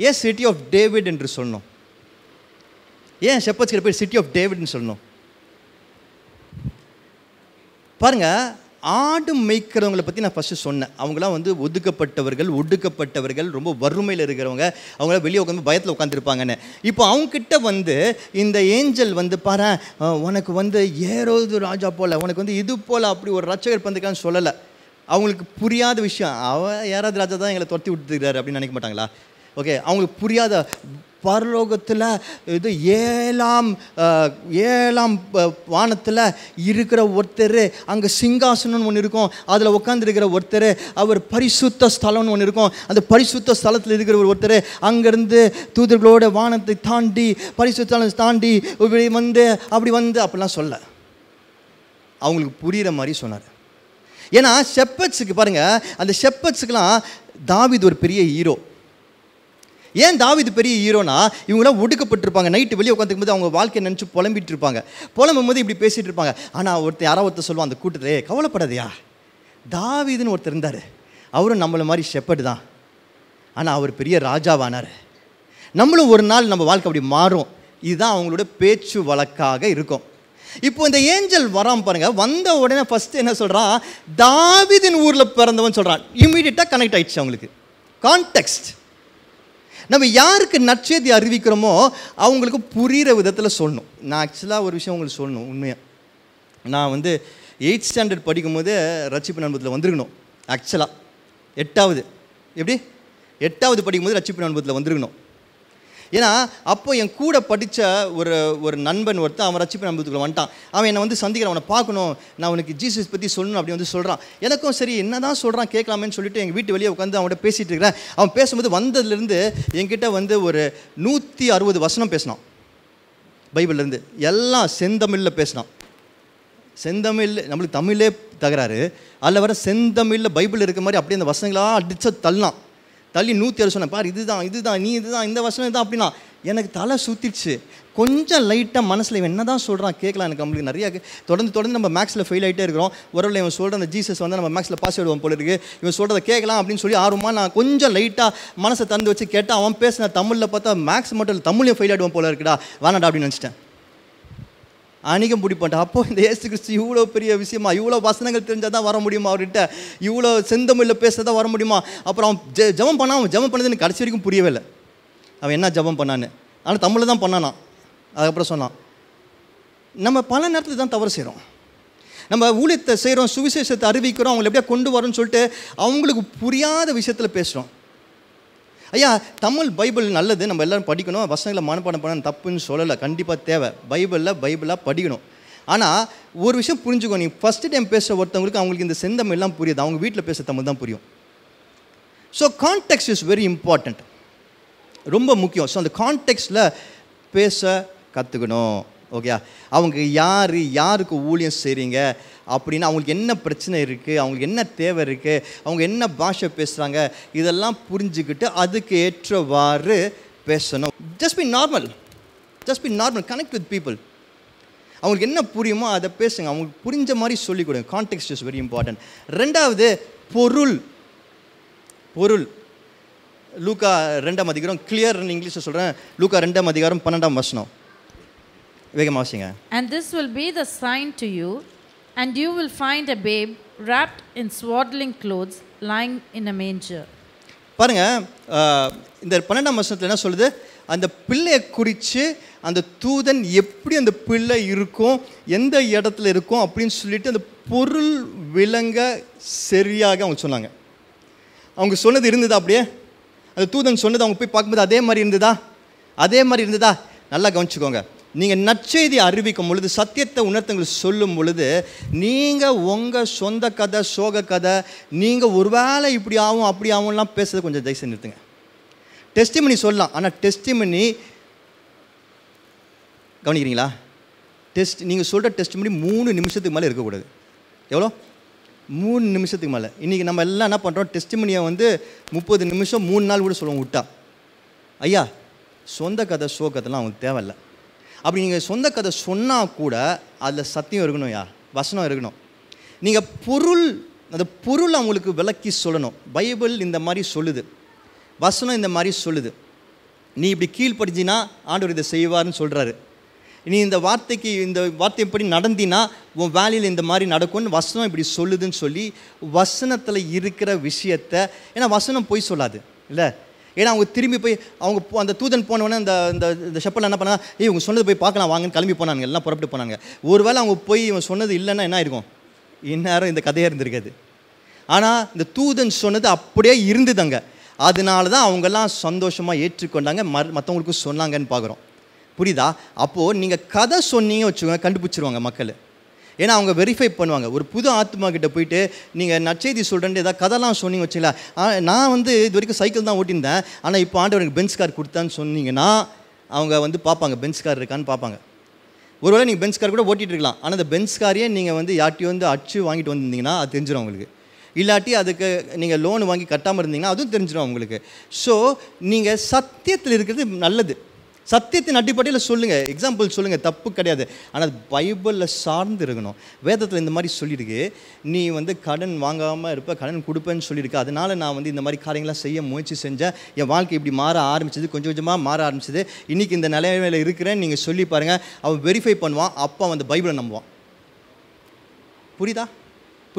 ஏன் சிட்டி ஆஃப் டேவிட் என்று சொல்லணும்? ஏன் ஷெப்பர்ட்ஸ் கிட்ட போய் சிட்டி ஆஃப் டேவிட்னு சொல்லணும்? பாருங்கள், ஆடு மேய்க்கிறவங்களை பற்றி நான் ஃபஸ்ட்டு சொன்னேன். அவங்களாம் ஒடுக்கப்பட்டவர்கள், ரொம்ப வறுமையில் இருக்கிறவங்க, அவங்களாம் வெளியே உட்காந்து பயத்தில் உட்காந்துருப்பாங்கன்னு. இப்போ அவங்கக்கிட்ட இந்த ஏஞ்சல் பாரு, உனக்கு ஏரோது ராஜா போல், உனக்கு இது போல் அப்படி ஒரு ரட்சகர் பந்துக்கான்னு சொல்லலை. அவங்களுக்கு புரியாத விஷயம். யாராவது ராஜா தான் எங்களை துரத்தி விட்டுருக்காரு அப்படின்னு நினைக்க மாட்டாங்களா? ஓகே, அவங்களுக்கு புரியாத பரலோகத்தில் இது ஏழாம் வானத்தில் இருக்கிற ஒருத்தர், அங்கே சிங்காசனம்னு ஒன்று இருக்கும், அதில் உட்காந்துருக்கிற ஒருத்தர், அவர் பரிசுத்த ஸ்தலம்னு ஒன்று இருக்கும், அந்த பரிசுத்த ஸ்தலத்தில் இருக்கிற ஒருத்தர் அங்கேருந்து தூதர்களோட வானத்தை தாண்டி பரிசுத்த தாண்டி வந்து அப்படிலாம் சொல்ல அவங்களுக்கு புரிகிற மாதிரி சொன்னார். ஏன்னா ஷெப்பர்ட்ஸுக்கு பாருங்கள், அந்த ஷெப்பர்ட்ஸுக்கெலாம் தாவீது ஒரு பெரிய ஹீரோ. ஏன் தாவீது பெரிய ஹீரோனா, இவங்களாம் ஒடுக்கப்பட்டிருப்பாங்க, நைட்டு வெளியே உட்காந்துக்கும் போது அவங்க வாழ்க்கையை நினச்சி புலம்பிட்டு இருப்பாங்க, புலம்பும் போது இப்படி பேசிகிட்டு இருப்பாங்க. ஆனால் யாராவது சொல்லுவான் அந்த கூட்டத்திலே, கவலைப்படாதையா, தாவீதுன்னு ஒருத்தர் இருந்தார், அவரும் நம்மளை மாதிரி ஷெப்பர்டு தான், ஆனால் அவர் பெரிய ராஜாவானார், நம்மளும் ஒரு நாள் நம்ம வாழ்க்கை அப்படி மாறும். இதுதான் அவங்களோட பேச்சு வழக்காக இருக்கும். இப்போ இந்த ஏஞ்சல் வரான் பாருங்க, வந்த உடனே ஃபஸ்ட்டு என்ன சொல்கிறான், தாவீதின் ஊரில் பிறந்தவன் சொல்கிறான். இமீடியட்டாக கனெக்ட் ஆகிடுச்சு அவங்களுக்கு. கான்டெக்ஸ்ட், நம்ம யாருக்கு நற்செய்தி அறிவிக்கிறோமோ அவங்களுக்கு புரிகிற விதத்தில் சொல்லணும். நான் ஆக்சுவலாக ஒரு விஷயம் உங்களுக்கு சொல்லணும். உண்மையாக நான் 8th ஸ்டாண்டர்ட் படிக்கும்போது ரட்சிப்பு நண்பத்தில் வந்திருக்கணும். ஆக்சுவலாக 8வது படிக்கும்போது ரட்சிப்பு நண்பத்தில் வந்திருக்கணும். ஏன்னா அப்போ என் கூட படித்த ஒரு நண்பன் ஒருத்தன், அவன் ரட்சிப்பு நண்பத்துக்குள்ள வந்துட்டான். அவன் என்னை சந்திக்கிறான், அவனை பார்க்கணும், நான் அவனுக்கு ஜீசஸ் பற்றி சொல்லணும் அப்படி சொல்கிறான். எனக்கும் சரி என்ன தான் சொல்கிறான் கேட்கலாமேன்னு சொல்லிட்டு எங்கள் வீட்டு வெளியே உட்காந்து அவன்கிட்ட பேசிகிட்டு இருக்கிறேன். அவன் பேசும்போது வந்ததுலேருந்து என்கிட்ட ஒரு 160 வசனம் பேசினான் பைபிள்லேருந்து. எல்லாம் செந்தமிழில் பேசினான். செந்தமிழ், நம்மளுக்கு தமிழே தகராறு, அதில் வர செந்தமிழில் பைபிள் இருக்க மாதிரி அப்படியே அந்த வசனங்களாக அடித்த தள்ளி 160 சொன்னேன். பார், இதுதான் நீ இதுதான் இந்த வசனம் இதுதான் அப்படின்னா எனக்கு தலை சுற்றிடுச்சு. கொஞ்சம் லைட்டாக மனசில் இவன் என்ன தான் சொல்கிறான் கேட்கலாம். எனக்கு நம்மளுக்கு நிறையா தொடர்ந்து நம்ம மேக்ஸில் ஃபெயில் ஆகிட்டே இருக்கிறோம். ஒருவேளை இவன் சொல்கிற அந்த ஜீசஸ் நம்ம மேக்ஸில் பாஸ் ஆகிடுவோம் போல இருக்குது, இவன் சொல்கிறத கேட்கலாம் அப்படின்னு சொல்லி ஆர்வமாக நான் கொஞ்சம் லைட்டாக மனசை தந்து வச்சு கேட்டால், அவன் பேசின தமிழில் பார்த்தா மேக்ஸ் மட்டும் இல்லை தமிழையும் ஃபெயில் ஆகிடுவோம் போல இருக்குடா, வேணாடா அப்படின்னு நினச்சிட்டேன். அன்றைக்கும் பிடிப்பேன். அப்போது இந்த இயேசு கிறிஸ்து இவ்வளோ பெரிய விஷயமா, இவ்வளோ வசனங்கள் தெரிஞ்சால் தான் வர முடியுமா அவர்கிட்ட, இவ்வளோ செந்தமிழில் பேச தான் வர முடியுமா. அப்புறம் அவன் ஜெபம் பண்ணது எனக்கு கடைசி வரைக்கும் புரியவே இல்லை, அவன் என்ன ஜெபம் பண்ணான்னு. ஆனால் தமிழில் தான் பண்ணானா. அதுக்கப்புறம் சொன்னான், நம்ம பல நேரத்தில் தான் தவறு செய்கிறோம். நம்ம ஊழியத்தை செய்கிறோம், சுவிசேஷத்தை அறிவிக்கிறோம், அவங்களை எப்படியா கொண்டு வரோன்னு சொல்லிட்டு அவங்களுக்கு புரியாத விஷயத்தில் பேசுகிறோம். ஐயா, தமிழ் பைபிள் நல்லது, நம்ம எல்லோரும் படிக்கணும், வசனங்களை மனப்பாடம் பண்ண தப்புன்னு சொல்லலை, கண்டிப்பாக தேவை, பைபிளாக படிக்கணும். ஆனால் ஒரு விஷயம் புரிஞ்சுக்கோ, நீ ஃபஸ்ட்டு டைம் பேசுகிற ஒருத்தவங்களுக்கு அவங்களுக்கு இந்த செந்தமிழ்லாம் புரியுது, அவங்க வீட்டில் பேசுகிற தமிழ் தான் புரியும். So context is very important, ரொம்ப முக்கியம். ஸோ அந்த கான்டெக்ஸ்டில் பேச கற்றுக்கணும். ஓகே, அவங்க யாருக்கு ஊழியம் செய்கிறீங்க அப்படின்னா, அவங்களுக்கு என்ன பிரச்சனை இருக்குது, அவங்களுக்கு என்ன தேவை இருக்குது, அவங்க என்ன பாஷை பேசுகிறாங்க, இதெல்லாம் புரிஞ்சுக்கிட்டு அதுக்கு ஏற்றவாறு பேசணும். Just be normal, connect with people. அவங்களுக்கு என்ன புரியுமோ அதை பேசுங்க, அவங்களுக்கு புரிஞ்ச மாதிரி சொல்லிக் கொடுங்க. Context is very important. ரெண்டாவது பொருள். லூக்கா 2ஆம் அதிகாரம், கிளியர் இங்கிலீஷில் சொல்கிறேன், லூக்கா 2ஆம் அதிகாரம் 12ஆம் வசனம். வேகமாக வாசிங்க. And this will be the sign to you, and you will find a babe wrapped in swaddling clothes lying in a manger. பாருங்க, இந்த 12ஆம் வசனத்தில் என்ன சொல்லுது, அந்த பிள்ளையை குறித்து அந்த தூதன் எப்படி அந்த பிள்ளை இருக்கும், எந்த இடத்துல இருக்கும் அப்படின்னு சொல்லிட்டு அந்த பொருள் விளங்க சரியாக அவங்க சொன்னாங்க. அவங்க சொன்னது இருந்ததா? அப்படியே அந்த தூதன் சொன்னது அவங்க போய் பார்க்கும்போது அதே மாதிரி இருந்ததா? நல்லா கவனிச்சுக்கோங்க. நீங்கள் நற்செய்தி அறிவிக்கும் பொழுது, சத்தியத்தை உணர்த்தங்களுக்கு சொல்லும் பொழுது, நீங்கள் உங்கள் சொந்த கதை, சோக கதை, நீங்கள் ஒருவேளை இப்படி ஆகும் அப்படி ஆகும்லாம் பேசுறது கொஞ்சம் தயவுசெய்து நிறுத்துங்க. டெஸ்டிமனி சொல்லலாம், ஆனால் டெஸ்டிமனி கவனிக்கிறீங்களா? நீங்கள் சொல்கிற டெஸ்டிமனி 3 நிமிஷத்துக்கு மேலே இருக்கக்கூடாது. எவ்வளோ? 3 நிமிஷத்துக்கு மேலே. இன்றைக்கி நம்ம எல்லாம் என்ன பண்ணுறோம், டெஸ்டிமனியை 30 நிமிஷம் 3 நாள் கூட சொல்லுவோம் விட்டா. ஐயா, சொந்த கதை சோக கதைலாம் அவங்களுக்கு தேவையில்லை. அப்படி நீங்கள் சொந்த கதை சொன்னால் கூட அதில் சத்தியம் இருக்கணும், வசனம் இருக்கணும். நீங்கள் அந்த பொருள் அவங்களுக்கு விளக்கி சொல்லணும். பைபிள் இந்த மாதிரி சொல்லுது, வசனம் இந்த மாதிரி சொல்லுது, நீ இப்படி கீழ்ப்படிஞ்சினா ஆண்டவர் இதை செய்வார்னு சொல்கிறாரு, நீ இந்த வார்த்தைப்படி நடந்தினா உன் வேலையில் இந்த மாதிரி நடக்கும்னு வசனம் இப்படி சொல்லுதுன்னு சொல்லி வசனத்தில் இருக்கிற விஷயத்தை, ஏன்னா வசனம் போய் சொல்லாது இல்லை. ஏன்னா அவங்க திரும்பி போய் அந்த தூதன் போனவொடனே இந்த ஷெப்பர்ட் என்ன பண்ணா, இவங்க சொன்னது போய் பார்க்கலாம் வாங்கன்னு கிளம்பி போனாங்க, எல்லாம் புறப்பட்டு போனாங்க. ஒருவேளை அவங்க போய் இவன் சொன்னது இல்லைன்னா என்ன இருக்கும், இந்நேரம் இந்த கதையாக இருந்திருக்காது. ஆனால் இந்த தூதன் சொன்னது அப்படியே இருந்ததுங்க. அதனால தான் அவங்கெல்லாம் சந்தோஷமாக ஏற்றுக்கொண்டாங்க, மற்றவங்களுக்கும் சொன்னாங்கன்னு பார்க்குறோம். புரியுதா? அப்போது நீங்கள் கதை சொன்னீங்க வச்சுக்கோங்க, கண்டுபிடிச்சிருவாங்க மக்கள். ஏன்னா அவங்க வெரிஃபை பண்ணுவாங்க. ஒரு புது ஆத்மா கிட்ட போயிட்டு நீங்கள் நற்செய்தி சொல்கிறேன்னு ஏதாவது கதைலாம் சொன்னீங்க வச்சுங்களா, நான் வந்து இது வரைக்கும் சைக்கிள் தான் ஓட்டியிருந்தேன், ஆனால் இப்போ ஆண்டவர் எனக்கு பென்ஸ் கார் கொடுத்தான்னு சொன்னீங்கன்னா அவங்க வந்து பார்ப்பாங்க பென்ஸ் கார் இருக்கான்னு பார்ப்பாங்க. ஒருவேளை நீங்கள் பென்ஸ் கார் கூட ஓட்டிகிட்டு இருக்கலாம், ஆனால் அந்த பென்ஸ் காரையே நீங்கள் வந்து யார்ட்டையும் வந்து அடிச்சு வாங்கிட்டு வந்திருந்தீங்கன்னா அது தெரிஞ்சிடும் அவங்களுக்கு. இல்லாட்டி அதுக்கு நீங்கள் லோன் வாங்கி கட்டாமல் இருந்தீங்கன்னா அதுவும் தெரிஞ்சிடும் அவங்களுக்கு. ஸோ நீங்கள் சத்தியத்தில் இருக்கிறது நல்லது. சத்தியத்தின் அடிப்படையில் சொல்லுங்கள், எக்ஸாம்பிள் சொல்லுங்கள், தப்பு கிடையாது. ஆனால் பைபிளில் சார்ந்து இருக்கணும். வேதத்தில் இந்த மாதிரி சொல்லியிருக்கு, நீ வந்து கடன் வாங்காமல் இருப்ப, கடன் கொடுப்பேன்னு சொல்லியிருக்கு. அதனால் நான் வந்து இந்த மாதிரி காரியங்களாம் செய்ய முயற்சி செஞ்சேன், என் வாழ்க்கை இப்படி மாற ஆரம்பிச்சது, கொஞ்சம் கொஞ்சமாக மாற ஆரம்பிச்சது, இன்றைக்கி இந்த நிலைமையில் இருக்கிறேன்னு நீங்கள் சொல்லி பாருங்கள். அவன் வெரிஃபை பண்ணுவான், அப்போ வந்து பைபிளை நம்புவான். புரியுதா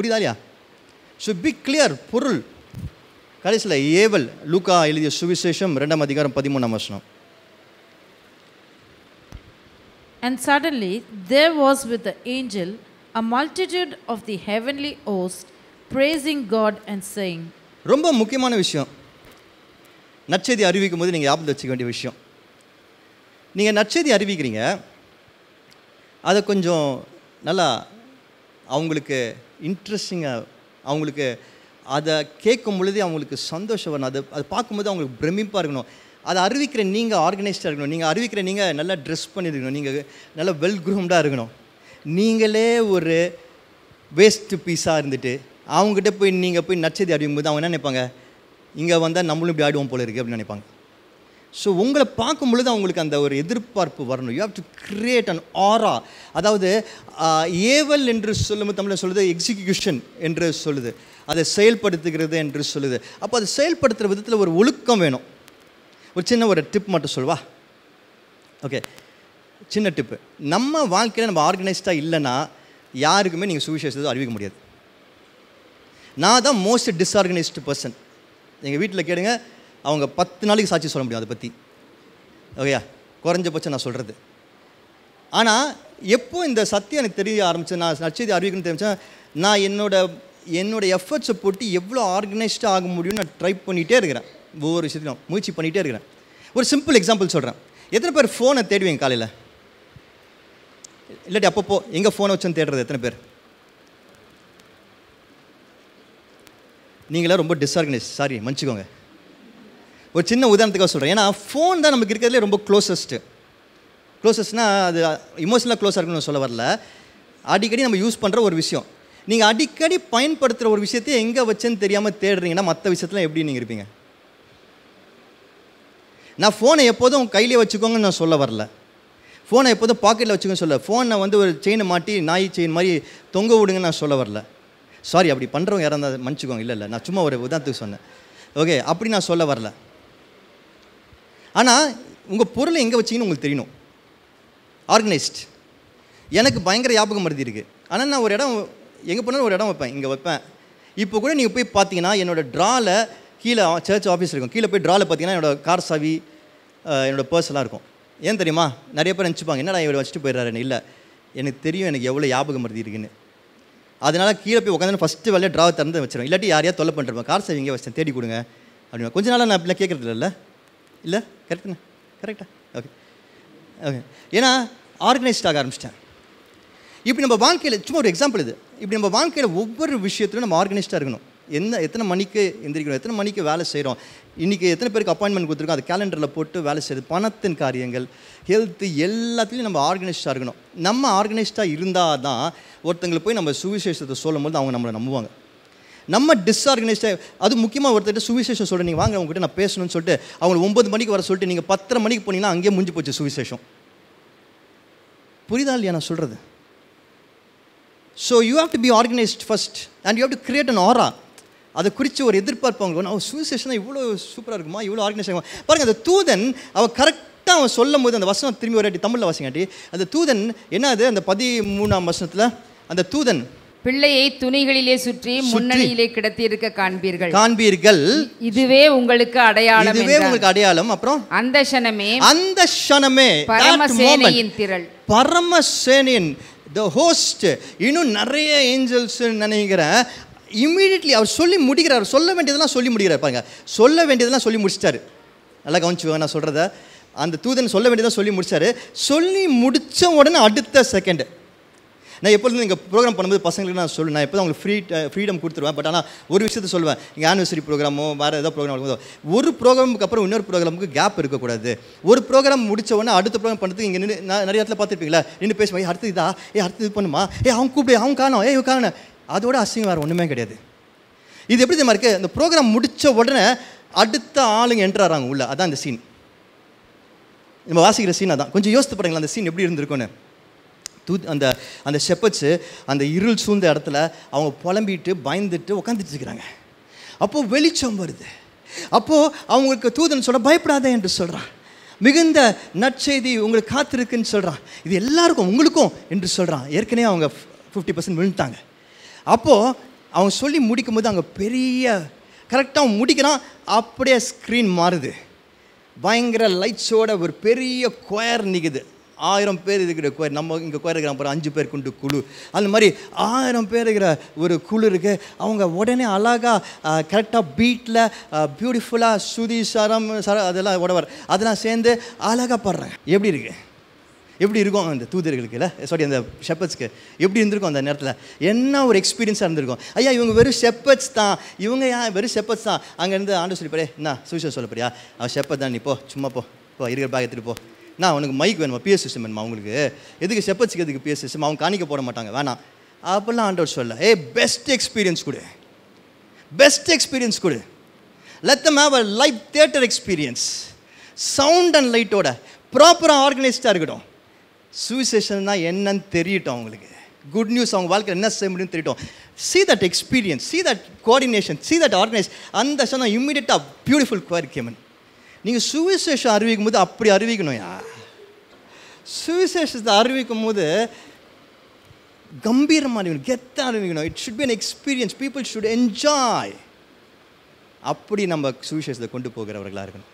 இல்லையா? So B clear. பொருள் கடைசியில் ஏவல். லூக்கா எழுதிய சுவிசேஷம் 2ஆம் அதிகாரம் 13ஆம் வசனம். And suddenly there was with the angel a multitude of the heavenly host praising God and saying. ரொம்ப முக்கியமான விஷயம். நற்செய்தி அறிவிக்கும் போது நீங்கள் ஞாபகம் வச்சுக்க வேண்டிய விஷயம். நீங்கள் நற்செய்தி அறிவிக்கிறீங்க, அதை கொஞ்சம் நல்லா அவங்களுக்கு இன்ட்ரெஸ்டிங்காக, அவங்களுக்கு அதை கேட்கும் பொழுதே அவங்களுக்கு சந்தோஷம் வரணும். அதை பார்க்கும்போது அவங்களுக்கு பிரமிப்பாக இருக்கணும். அதை அறிவிக்கிற நீங்கள் ஆர்கனைஸ்டாக இருக்கணும். நீங்கள் அறிவிக்கிற நீங்கள் நல்லா ட்ரெஸ் பண்ணியிருக்கணும். நீங்கள் நல்லா வெல் க்ரூம்டாக இருக்கணும். நீங்களே ஒரு வேஸ்ட்டு பீஸாக இருந்துட்டு அவங்ககிட்ட போய் நீங்கள் போய் நற்செய்தி அறிவிக்கும் போது அவங்க என்ன நினைப்பாங்க, இங்கே வந்தால் நம்மளும் இப்படி ஆடுவோம் போல இருக்குது அப்படின்னு நினைப்பாங்க. ஸோ உங்களை பார்க்கும் பொழுது அவங்களுக்கு அந்த ஒரு எதிர்பார்ப்பு வரணும். You have to create an ஆரா. அதாவது ஏவல் என்று சொல்லும்போது தமிழில் சொல்லுது எக்ஸிக்யூஷன் என்று சொல்லுது, அதை செயல்படுத்துகிறது என்று சொல்லுது. அப்போ அதை செயல்படுத்துகிற விதத்தில் ஒரு ஒழுக்கம் வேணும். ஒரு சின்ன ஒரு டிப் மட்டும் சொல்வா. ஓகே, சின்ன டிப்பு. நம்ம வாழ்க்கையில் நம்ம ஆர்கனைஸ்டாக இல்லைன்னா யாருக்குமே நீங்கள் சுவிசேஷத்தை அறிவிக்க முடியாது. நான் தான் மோஸ்ட் டிஸ்ஆர்கனைஸ்டு பர்சன். எங்கள் வீட்டில் கேளுங்க, அவங்க 10 நாளைக்கு சாட்சி சொல்ல முடியும் அதை பற்றி. ஓகேயா, குறைஞ்சபட்சம் நான் சொல்கிறது. ஆனால் எப்போ இந்த சத்தியம் எனக்கு தெரிய ஆரம்பித்தேன், நான் நற்செய்தி அறிவிக்கணும்னு தெரிஞ்சேன், நான் என்னோட எஃபர்ட்ஸை போட்டு எவ்வளோ ஆர்கனைஸ்டாக ஆக முடியும்னு நான் ட்ரை பண்ணிகிட்டே இருக்கிறேன். ஒவ்வொரு விஷயத்தையும் முயற்சி பண்ணிகிட்டே இருக்கிறேன். ஒரு சிம்பிள் எக்ஸாம்பிள் சொல்கிறேன். எத்தனை பேர் ஃபோனை தேடுவீங்க காலையில்? இல்லாட்டி அப்பப்போ எங்கே ஃபோனை வச்சுன்னு தேடுறது எத்தனை பேர்? நீங்களாம் ரொம்ப டிஸ்ஆர்கனைஸ், சாரி மன்னிச்சுக்கோங்க. ஒரு சின்ன உதாரணத்துக்காக சொல்கிறேன். ஏன்னா ஃபோன் தான் நமக்கு இருக்கிறதுலே ரொம்ப க்ளோசஸ்ட்னால் அது இமோஷனலாக க்ளோஸாக இருக்குன்னு சொல்ல வரல. அடிக்கடி நம்ம யூஸ் பண்ணுற ஒரு விஷயம். நீங்கள் அடிக்கடி பயன்படுத்துகிற ஒரு விஷயத்தையே எங்கே வச்சேன்னு தெரியாமல் தேடுறீங்கன்னா மற்ற விஷயத்தில் எப்படி நீங்கள் இருப்பீங்க? நான் ஃபோனை எப்போதும் கையிலே வச்சுக்கோங்கன்னு நான் சொல்ல வரல, ஃபோனை எப்போதும் பாக்கெட்டில் வச்சுக்கோன்னு சொல்ல, ஃபோனை வந்து ஒரு செயினை மாட்டி நாய் செயின் மாதிரி தொங்க விடுங்கன்னு நான் சொல்ல வரல. சாரி, அப்படி பண்ணுறவங்க யாராக இருந்தால் மன்னிச்சுக்கோங்க. இல்லை, நான் சும்மா ஒரு உதாரணத்துக்கு சொன்னேன். ஓகே, அப்படி நான் சொல்ல வரல. ஆனால் உங்கள் பொருளை எங்கே வச்சிங்கன்னு உங்களுக்கு தெரியணும். ஆர்கனைஸ்ட். எனக்கு பயங்கர ஞாபகம் மருதி இருக்குது. ஆனால் நான் ஒரு இடம் எங்கே போனாலும் ஒரு இடம் வைப்பேன், இங்கே வைப்பேன். இப்போ கூட நீங்கள் போய் பார்த்தீங்கன்னா என்னோடய ட்ராவில் கீழே சர்ச் ஆஃபீஸ் இருக்கும், கீழே போய் ட்ராவில் பார்த்தீங்கன்னா என்னோடய கார் சாவி, என்னோடய பர்ஸ்லாம் இருக்கும். ஏன் தெரியுமா? நிறைய பேர் நினச்சிப்பாங்க என்னடா இவர் வச்சுட்டு போயிடுறாருன்னு. இல்லை, எனக்கு தெரியும் எனக்கு எவ்வளோ ஞாபகம் மருதி இருக்குன்னு. அதனால் கீழே போய் உட்காந்து ஃபஸ்ட்டு வேலையை ட்ராவை திறந்து வச்சிருவேன். இல்லாட்டி யாரையா தொல்லை பண்ணிருப்பேன், கார் சாவி இங்கே வச்சேன் தேடி கொடுங்க அப்படின்னு. கொஞ்ச நாளாக நான் அப்படிலாம் கேட்குறது இல்லை கரெக்டுண்ணா, கரெக்டாக? Okay okay. ஏன்னா ஆர்கனைஸ்டாக ஆரம்பிச்சிட்டேன். இப்படி நம்ம வாழ்க்கையில் சும்மா ஒரு எக்ஸாம்பிள் இது. இப்படி நம்ம வாழ்க்கையில் ஒவ்வொரு விஷயத்திலும் நம்ம ஆர்கனைஸ்டாக இருக்கணும். எத்தனை மணிக்கு எந்திரிக்கணும், எத்தனை மணிக்கு வேலை செய்கிறோம், இன்றைக்கி எத்தனை பேருக்கு அப்பாயின்மெண்ட் கொடுத்துருக்கோம், அது கேலண்டரில் போட்டு வேலை செய்யுது, பணத்தின் காரியங்கள், ஹெல்த்து, எல்லாத்துலேயும் நம்ம ஆர்கனைஸ்டாக இருக்கணும். நம்ம ஆர்கனைஸ்டாக இருந்தால் தான் ஒருத்தங்களுக்கு போய் நம்ம சுவிசேஷத்தை சொல்லும் போது அவங்க நம்மளை நம்புவாங்க. நம்ம டிஸ்ஆர்கனைஸ்டாக, அது முக்கியமாக ஒருத்தர் சுவிசேஷம் சொல்கிறேன், நீங்கள் வாங்க அவங்ககிட்ட நான் பேசணும்னு சொல்லிட்டு அவங்க 9 மணிக்கு வர சொல்லிட்டு நீங்கள் 10:30 மணிக்கு போனீங்கன்னா அங்கேயே முடிஞ்சு போச்சு சுவிசேஷம். புரியுதா இல்லையா நான் சொல்கிறது? So you have to be organised first and you have to create an ஆரா. அதை குறித்து ஒரு எதிர்பார்ப்பு அவங்க, அவன் சுவிசேஷன் தான் இவ்வளோ சூப்பராக இருக்குமா, இவ்வளோ ஆர்கனைஸ் ஆகுமா பாருங்கள். அந்த தூதன் அவன் கரெக்டாக அவன் சொல்லும் போது, அந்த வசனம் திரும்பி ஒரு தமிழில் வாசிங்காட்டி, அந்த தூதன் என்னது, அந்த 13ஆம் வசனத்தில் அந்த தூதன் பிள்ளையை துணிகளிலே சுற்றி முன்னணியிலே கிடத்தி இருக்க காண்பீர்கள், இதுவே உங்களுக்கு அடையாளம், இதுவே உங்களுக்கு அடையாளம். அப்புறம் அந்த க்ஷணமே பரமசேனையின் திரள், பரமசேனையின் the host, இன்னும் நிறைய ஏஞ்சல்ஸ் நினைக்கிறேன். இம்மீடியட்லி அவர் சொல்லி முடிக்கிறார். சொல்ல வேண்டியதெல்லாம் சொல்லி முடிக்கிறார். பாருங்க, சொல்ல வேண்டியதெல்லாம் சொல்லி முடிச்சிட்டாரு. நல்லா கவனிச்சுக்கோங்க நான் சொல்கிறத. அந்த தூதன் சொல்ல வேண்டியதான் சொல்லி முடிச்சாரு. சொல்லி முடித்த உடனே அடுத்த செகண்டு, நான் எப்பொழுதும் இங்கே ப்ரோக்ராம் பண்ணும்போது பசங்களுக்கு நான் சொல்லுவேன், நான் எப்போதும் அவங்களுக்கு ஃப்ரீடம் கொடுத்துருவேன். பட் ஆனால் ஒரு விஷயத்தை சொல்லுவேன், இங்கே ஆனிவர்சரி ப்ரோக்ராமோ வேறு ஏதாவது ப்ரோக்ராம் இருக்கும்போது ஒரு ப்ரோக்ராமுக்கு அப்புறம் இன்னொரு ப்ரோக்ராமுக்கு கேப் இருக்கக்கூடாது. ஒரு ப்ரோக்ராம் முடிச்ச உடனே அடுத்த ப்ரோக்ராம் பண்ணுறதுக்கு இங்கே நின்று நிறைய இடத்துல பார்த்துருப்பீங்களா, நின்று பேசுவேன், அடுத்து இதா, அடுத்து இது பண்ணுமா, அவங்க கூப்பிடு, அவங்க காணும், இவங்க காணும். அதோட அசிங்கம் வேறு ஒன்றுமே கிடையாது. இது எப்படி தெரியுமா இருக்குது, இந்த ப்ரோக்ராம் முடித்த உடனே அடுத்த ஆளுங்க என்ட்ராறாங்க உள்ள. அதான் இந்த சீன், நம்ம வாசிக்கிற சீன். அதான் கொஞ்சம் யோசித்து பாருங்களா அந்த சீன் எப்படி இருந்திருக்குன்னு. அந்த அந்த ஷெப்பர்ட்ஸு அந்த இருள் சூழ்ந்த இடத்துல அவங்க புலம்பிட்டு பயந்துட்டு உட்காந்துட்டு இருக்கிறாங்க. அப்போது வெளிச்சம் வருது. அப்போது அவங்களுக்கு தூதன் சொல்ல, பயப்படாதே என்று சொல்கிறான். மிகுந்த நற்செய்தி உங்களுக்கு காத்திருக்குன்னு சொல்கிறான். இது எல்லாருக்கும் உங்களுக்கும் என்று சொல்கிறான். ஏற்கனவே அவங்க 50% விழுந்துட்டாங்க. அப்போது அவங்க சொல்லி முடிக்கும் போது அங்கே பெரிய கரெக்டாக முடிக்கிறான். அப்படியே ஸ்க்ரீன் மாறுது. பயங்கர லைட்ஸோட ஒரு பெரிய கொயர் நிற்குது. 1000 பேர் இருக்கிற கொயர். நம்ம இங்கே கொயர் இருக்கிற அப்புறம் 5 பேர் கொண்டு குழு. அந்த மாதிரி 1000 பேர் இருக்கிற ஒரு குழு இருக்குது. அவங்க உடனே அழகாக கரெக்டாக பீட்டில் பியூட்டிஃபுல்லாக சுதி சரம் அதெல்லாம் உடவர் அதெல்லாம் சேர்ந்து அழகாக பாடுறாங்க. எப்படி இருக்குது, எப்படி இருக்கும் அந்த தூதர்களுக்கு, இல்லை சாரி அந்த ஷெப்பர்ட்ஸ்க்கு எப்படி இருந்திருக்கும் அந்த நேரத்தில்? என்ன ஒரு எக்ஸ்பீரியன்ஸாக இருந்திருக்கும். ஐயா இவங்க வெறும் ஷெப்பர்ட்ஸ் தான், இவங்க வெறும் ஷெப்பர்ட்ஸ் தான். அங்கேருந்து ஆண்டு சொல்லி போறே, என்ன சுவிசேஷம் சொல்ல போறியா, அவன் ஷெப்பர்ட் தான், நீ போ, சும்மா போ, இருக்கிற பேக் எடுத்துகிட்டு போ. நான் உனக்கு மைக் வேணுமா, பிஎஸ் சிஸ்டம் வேணுமா அவங்களுக்கு, எதுக்கு ஷெப்பர்ட்ஸுக்கு எதுக்கு பிஎஸ் சிஸ்டம், அவங்க காணிக்க போட மாட்டாங்க, வேணாம் அப்போல்லாம் ஆண்டவர் சொல்ல. பெஸ்ட் எக்ஸ்பீரியன்ஸ் கொடு, பெஸ்ட் எக்ஸ்பீரியன்ஸ் கொடு. Let them have a live theatre experience, sound and லைட்டோட ப்ராப்பராக ஆர்கனைஸ்டாக இருக்கட்டும். சுவிசேஷன்னா என்னன்னு தெரியட்டும் அவங்களுக்கு. குட் நியூஸ் அவங்க வாழ்க்கையில் என்ன செய்ய முடியும்னு தெரியட்டும். see that experience, see that coordination, see that organize. அந்த சொன்னால் இம்மிடியட்டாக பியூட்டிஃபுல் குவார் கேமன். நீங்கள் சுவிசேஷம் அறிவிக்கும் போது அப்படி அறிவிக்கணும். சுவிசேஷத்தை அறிவிக்கும் போது கம்பீரமாக அறிவிக்கணும், கெத்தாக அறிவிக்கணும். It should be an experience, people should enjoy. அப்படி நம்ம சுவிசேஷத்தை கொண்டு போகிறவர்களாக இருக்கணும்.